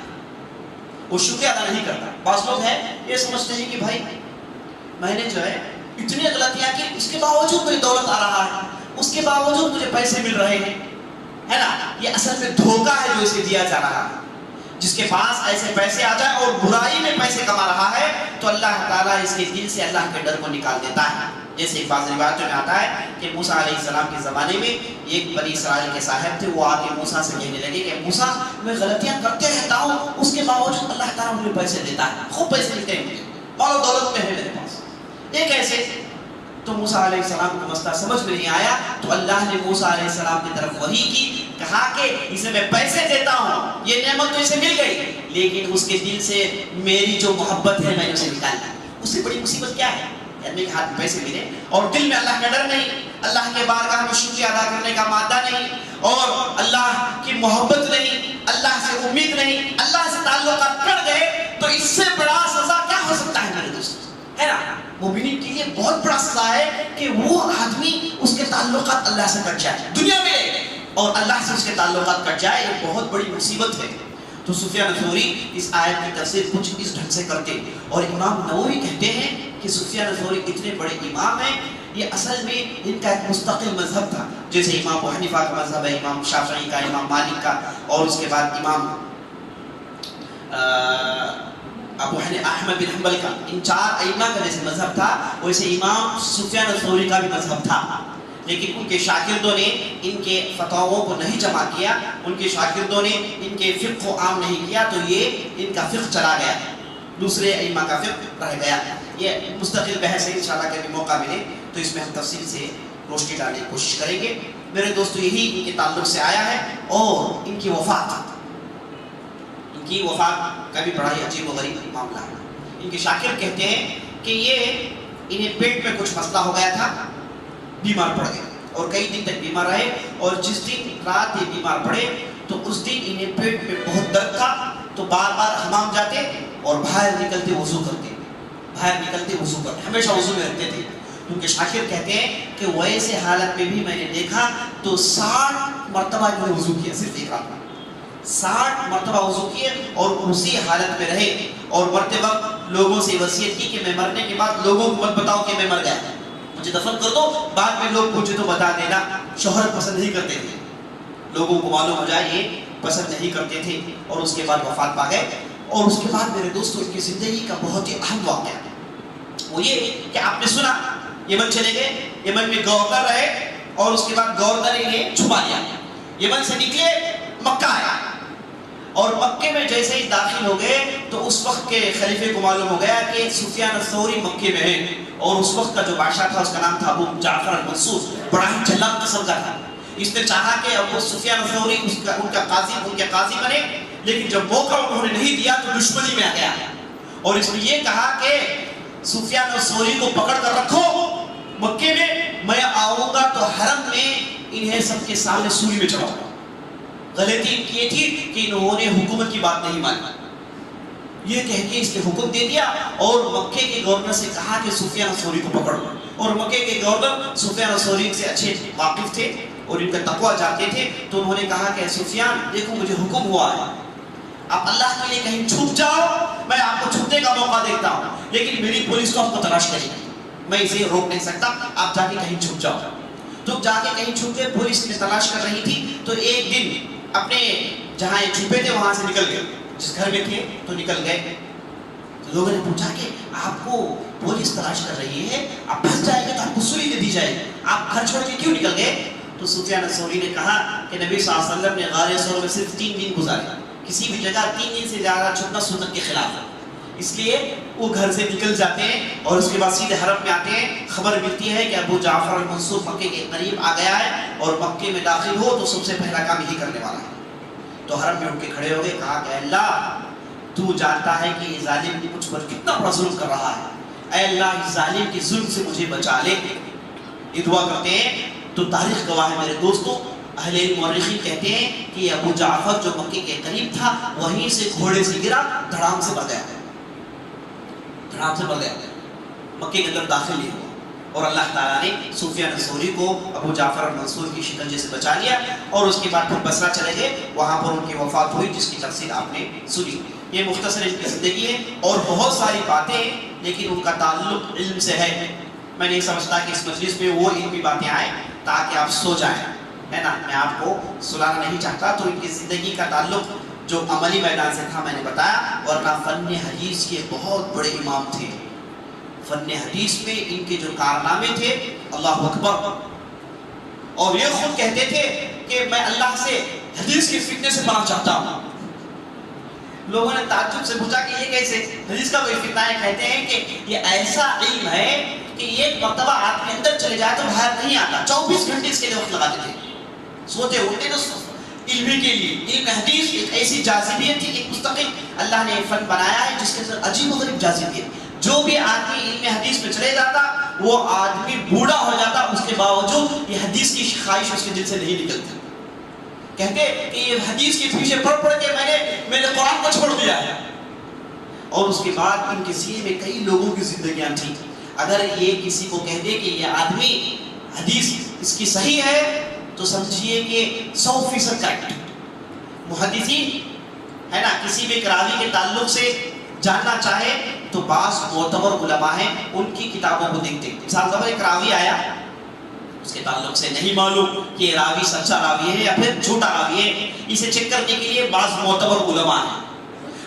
وہ شکر ادا نہیں کرتا۔ بعض لوگ ہیں یہ سمجھتے ہیں کہ بھائی میں نے جو ہے اتنی غلطیاں کی، اس کے باوجود مجھے دولت آ رہا ہے، اس کے باوجود مجھے پیسے مل رہے ہیں، ہے نا؟ یہ اصل میں دھوکہ ہے جو اسے دیا جا رہا ہے۔ جس کے پاس ایسے پیسے آ جائے اور برائی میں پیسے کما رہا ہے تو اللہ تعالیٰ اس کے دل سے اللہ کے ڈر کو نکال دیتا ہے۔ جیسے بعض روایتوں میں آتا ہے کہ موسیٰ علیہ السلام کے زمانے میں ایک بنی اسرائیل کے صاحب تھے، وہ آ کے موسیٰ سے کہنے لگے کہ موسیٰ میں غلطیاں کرتے رہتا ہوں، اس کے باوجود اللہ تعالیٰ مجھے پیسے دیتا ہے، خوب پیسے ملتے ہیں مجھے، مال و دولت میں ہے میرے پاس، یہ کیسے؟ تو موسیٰ علیہ السلام کو مسئلہ سمجھ میں نہیں آیا تو اللہ نے موسیٰ علیہ السلام کی طرف وحی کی، کہا کہ اسے میں پیسے دیتا ہوں، یہ نعمت تو اسے مل گئی، لیکن اس کے دل سے میری جو محبت ہے میں نے اسے نکالنا۔ اس سے بڑی مصیبت کیا ہے؟ آدمی کے ہاتھ میں پیسے ملے اور دل میں اللہ کا ڈر نہیں، اللہ کے بارگاہ میں شکریہ ادا کرنے کا مادہ نہیں، اور اللہ کی محبت نہیں، اللہ سے امید نہیں، اللہ سے تعلقات کٹ گئے، تو اس سے بڑا سزا کیا ہو سکتا ہے میرے دوست؟ ہے نا؟ مومنین کے لیے بہت بڑا سزا ہے کہ وہ آدمی اس کے تعلقات اللہ سے کٹ جائے دنیا میں، اور اللہ سے اس کے تعلقات کٹ جائے، یہ بہت بڑی مصیبت ہے۔ تو سفیان ثوری اس آیت کی تفسیر کچھ اس ڈھنگ سے کرتے، اور امام نووی کہتے ہیں کہ سفیان ثوری اتنے بڑے امام ہیں، یہ اصل میں ان کا ایک مستقل مذہب تھا، جیسے امام ابو حنیفہ کا مذہب ہے، امام شافعی کا، امام مالک کا، اور اس کے بعد امام احمد بن حنبل کا، ان چار ائمہ کا جیسے مذہب تھا ویسے امام سفیان ثوری کا بھی مذہب تھا، لیکن ان کے شاگردوں نے ان کے فتاووں کو نہیں جمع کیا، ان کے شاگردوں نے ان کے فقہ کو عام نہیں کیا، تو یہ ان کا فقہ چلا گیا، دوسرے ائمہ کا فقہ رہ گیا۔ یہ مستقل بحث ہے، انشاءاللہ کبھی موقع ملے تو اس میں ہم تفصیل سے روشنی ڈالنے کی کوشش کریں گے۔ میرے دوستو یہی ان کے تعلق سے آیا ہے، اور ان کی وفات کا بھی بڑا ہی عجیب و غریب معاملہ ہے۔ ان کے شاگرد کہتے ہیں کہ یہ انہیں پیٹ میں کچھ مسئلہ ہو گیا تھا، بیمار پڑ گئے اور کئی دن تک بیمار رہے، اور جس دن رات یہ بیمار پڑے تو اس دن انہیں پیٹ میں بہت درد تھا، تو بار بار حمام جاتے اور باہر نکلتے وضو کرتے، ہمیشہ وضو میں رہتے تھے۔ ان کے شاگرد کہتے ہیں کہ ویسے حالت میں بھی میں نے دیکھا تو 60 مرتبہ انہوں نے وضو کیا، صرف ایک رات میں 60 مرتبہ وضو کیے اور اسی حالت میں رہے، اور مرتے وقت لوگوں سے وصیت کی کہ میں مرنے کے بعد لوگوں کو مت بتاؤ کہ میں مر گیا، مجھے دفن کر دو، بعد میں لوگ پوچھے تو بتا دینا۔ شہرت پسند نہیں کرتے تھے، لوگوں کو معلوم ہو جائے یہ پسند نہیں کرتے تھے، اور اس کے بعد وفات پا گئے۔ اور اس کے بعد میرے دوستوں ان کی زندگی کا بہت ہی اہم واقعہ وہ یہ کہ آپ نے سنا یمن چلے گئے، یمن میں گورنر رہے، اور اس کے بعد گورنر نے چھپا لیا، یمن سے نکلے مکہ آیا، اور مکے میں جیسے ہی داخل ہو گئے تو اس وقت کے خلیفے کو معلوم ہو گیا کہ سفیان ثوری مکے میں ہے، اور اس وقت کا جو بادشاہ تھا اس کا نام تھا ابو جعفر المنصور، بڑا ہی جلاد قسم کا تھا۔ اس نے چاہا کہ ابو سفیان ثوری ان کے قاضی بنے، لیکن جب موقع انہوں نے نہیں دیا تو دشمنی میں آ گیا، اور اس نے یہ کہا کہ سفیان ثوری کو پکڑ کر رکھو مکے میں آؤں گا تو حرم میں انہیں سب کے سامنے سولی میں چڑھاؤں گا۔ غلطی ان کی یہ تھی کہ انہوں نے حکومت کی بات نہیں مانی، یہ کہہ کے اس نے حکم دے دیا، اور مکے کے گورنر سے کہا کہ سفیان ثوری کو پکڑو، اور مکے کے گورنر سفیان ثوری سے اچھے واقف تھے اور ان کا تقوی جانتے تھے، تو انہوں نے کہا کہ سفیان دیکھو مجھے حکم ہوا ہے، آپ اللہ کے لیے کہیں چھپ جاؤ، میں آپ کو چھپنے کا موقع دیتا ہوں، لیکن میری پولیس کو آپ کو تلاش کرے گی، میں اسے روک نہیں سکتا، آپ جا کے کہیں چھپ جاؤ۔ تو جا کے کہیں چھپ گئے، پولیس نے تلاش کر رہی تھی، تو ایک دن اپنے جہاں یہ چھپے تھے وہاں سے نکل گئے، جس گھر میں تھے تو نکل گئے۔ لوگوں نے پوچھا کہ آپ کو پولیس تلاش کر رہی ہے، آپ پھنس جائے گا تو آپ کو سولی دے دی جائے گی، آپ گھر چھوڑ کے کیوں نکل گئے؟ تو سفیان ثوری نے کہا کہ نبی صلی اللہ علیہ وسلم نے غار ثور میں صرف 3 دن گزارے، کسی بھی جگہ 3 دن سے زیادہ چھپنا سنت کے خلاف ہے، اس لیے وہ گھر سے نکل جاتے ہیں اور اس کے بعد سیدھے حرم میں آتے ہیں۔ خبر ملتی ہے کہ ابو جعفر المنصور مکے کے قریب آ گیا ہے اور مکے میں داخل ہو تو سب سے پہلا کام یہی کرنے والا ہے۔ تو حرم میں اٹھ کے کھڑے ہو گئے، کہا کہ اللہ تو جانتا ہے کہ یہ ظالم مجھ پر کتنا بڑا ظلم کر رہا ہے، اے اللہ اس ظالم کے ظلم سے مجھے بچا لے۔ یہ دعا کرتے ہیں تو تاریخ گواہ ہے میرے دوستوں، اہل علم مورخین کہتے ہیں کہ یہ ابو جعفر جو مکے کے قریب تھا وہیں سے گھوڑے سے گرا، دھڑام سے مر گیا، دھڑام سے مر گیا، مکے کے اندر داخل نہیں ہوا، اور اللہ تعالیٰ نے سفیان ثوری کو ابو جعفر المنصور کی شکنجے سے بچا لیا، اور اس کے بعد پھر بصرہ چلے گئے، وہاں پر ان کی وفات ہوئی جس کی تفصیل آپ نے سنی۔ یہ مختصر ان کی زندگی ہے اور بہت ساری باتیں، لیکن ان کا تعلق علم سے ہے۔ میں نہیں سمجھتا کہ اس مجلس میں وہ علمی باتیں آئیں تاکہ آپ سو جائیں، ہے نا، میں آپ کو سلانا نہیں چاہتا۔ تو ان کی زندگی کا تعلق جو عملی میدان سے تھا میں نے بتایا، ورنہ فن حدیث کے بہت بڑے امام تھے۔ فن حدیث میں ان کے جو کارنامے تھے، اللہ اکبر، اور یہ خود کہتے تھے کہ میں اللہ سے حدیث کے فتنے سے پناہ چاہتا ہوں۔ لوگوں نے تعجب سے پوچھا کہ یہ کیسے، حدیث کا کوئی فتنہ ہے؟ کہتے ہیں کہ یہ ایسا علم ہے کہ ایک مرتبہ آدمی اندر چلے جائے تو باہر نہیں آتا، 24 گھنٹے اس کے لیے وقت لگاتے تھے، سوتے اٹھتے تو علم کے لیے۔ علم حدیث ایک ایسی جاذبیت تھی، ایک مستقل اللہ نے فن بنایا ہے جس کے اندر عجیب و غریب جاذبیت۔ جو بھی آدمی علم حدیث میں چلے جاتا وہ آدمی بوڑھا ہو جاتا، اس کے باوجود یہ حدیث کی خواہش اس کے دل سے نہیں نکلتی۔ کہتے کہ یہ حدیث کے پیچھے پڑھ پڑھ کے میں نے قرآن کو چھوڑ دیا ہے۔ اور اس کے بعد ان کے سینے میں کئی لوگوں کی زندگیاں تھیں۔ اگر یہ کسی کو کہہ دے کہ یہ آدمی حدیث اس کی صحیح ہے تو سمجھیے کہ 100% کریکٹ۔ محدثین ہے نا، کسی بھی ایک راوی کے تعلق سے جاننا چاہے تو بعض معتبر علماء ہیں، ان کی کتابوں کو دیکھتے ہیں۔ مثال طور پر ایک راوی آیا، اس کے تعلق سے نہیں معلوم کہ یہ راوی سچا راوی ہے یا پھر جھوٹا راوی ہے، اسے چیک کرنے کے لیے بعض معتبر علماء ہیں،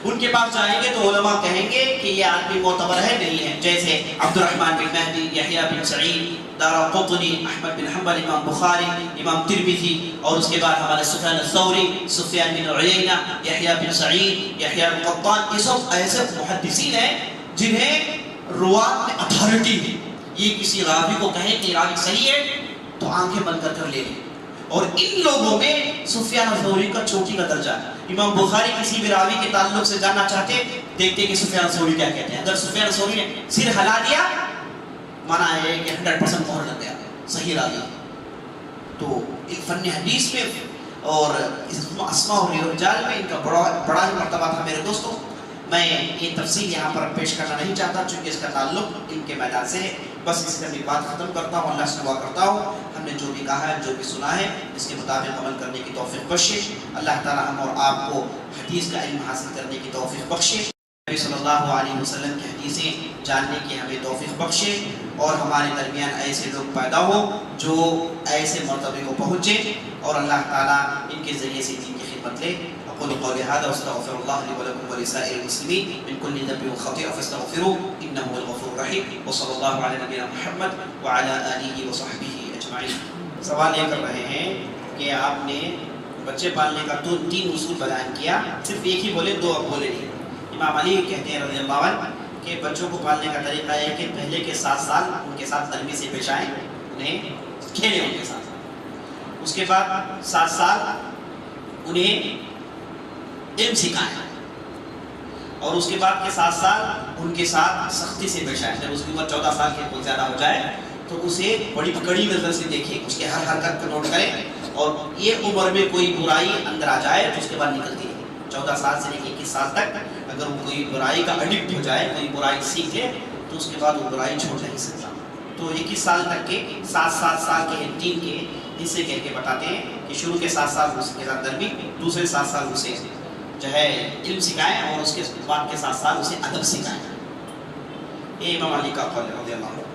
ان کے پاس جائیں گے تو علماء کہیں گے کہ یہ آدمی معتبر ہے نہیں ہے، جیسے عبد الرحمن بن مہدی، یحییٰ بن سعید، دارقطنی، احمد بن حنبل، امام بخاری، امام ترمذی، اور اس کے بعد ہمارے سفیان الثوری، سفیان بن عیینہ، یحییٰ بن سعید، یحییٰ القطان، یہ سب ایسے محدثین ہیں جنہیں روات میں اتھارٹی ہے۔ یہ کسی راوی کو کہیں کہ راوی صحیح ہے تو آنکھیں بند کر لے لیں، اور ان لوگوں میں سفیان الثوری کا چوٹی کا درجہ ہے۔ امام بخاری کسی بھی راوی کے تعلق سے جاننا چاہتے دیکھتے کہ سفیان الثوری کیا کہتے ہیں، اگر سفیان الثوری نے سر ہلا دیا مانا ہے کہ 100% مہر لگ گیا، صحیح راوی۔ تو فن حدیث میں اور اسماء و رجال میں ان کا بڑا ہی مرتبہ تھا میرے دوستوں۔ میں یہ تفصیل یہاں پر پیش کرنا نہیں چاہتا چونکہ اس کا تعلق ان کے میدان سے ہے، بس اس سے اپنی بات ختم کرتا ہوں۔ اللہ سے دعا کرتا ہوں ہم نے جو بھی کہا ہے، جو بھی سنا ہے، اس کے مطابق عمل کرنے کی توفیق بخشے۔ اللہ تعالی ہم اور آپ کو حدیث کا علم حاصل کرنے کی توفیق بخشے، نبی صلی اللہ علیہ وسلم کی حدیثیں جاننے کی ہمیں توفیق بخشے، اور ہمارے درمیان ایسے لوگ پیدا ہو جو ایسے مرتبے کو پہنچے، اور اللہ تعالیٰ ان کے ذریعے سے دین کی خدمت لے۔ اقول قولي هذا واستغفر الله لي ولكم ولسائر المسلمين من كل ذنب وخطيئة فاستغفروه انه هو الغفور الرحيم، وصلى الله على نبينا محمد وعلى آله وصحبه اجمعين۔ سوال یہ کر رہے ہیں کہ آپ نے بچے پالنے کا تو 3 اصول بیان کیا، صرف ایک ہی بولے، 2 اب بولے نہیں۔ امام علی کہتے ہیں رضی اللہ عنہ کہ بچوں کو پالنے کا طریقہ یہ ہے کہ پہلے کے 7 سال ان کے ساتھ نرمی سے پیش آئیں، انہیں کھیلیں ان کے ساتھ، اس کے بعد 7 سال انہیں علم سکھائیں، اور اس کے بعد کے 7 سال ان کے ساتھ سختی سے پیش آئیں۔ جب اس کی عمر 14 سال کے بہت زیادہ ہو جائے تو اسے بڑی کڑی نظر سے دیکھیں، اس کے ہر حرکت کو نوٹ کریں، اور یہ عمر میں کوئی برائی اندر آ جائے تو اس کے بعد نکلتی ہے۔ 14 سال سے لے کے 21 سال تک اگر وہ کوئی برائی کا ایڈکٹ ہو جائے، کوئی برائی سیکھے تو اس کے بعد وہ برائی چھوڑ نہیں سکتا۔ تو 21 سال تک کے 7 سال کے 3 کے حصے کہہ کے بتاتے ہیں کہ شروع کے 7 سال اس کے ساتھ نرمی، دوسرے 7 سال اسے جو ہے علم سکھائیں، اور اس کے بعد کے 7 سال اسے ادب سکھائیں۔ یہ امام علی کا قول ہے رضی اللہ عنہ۔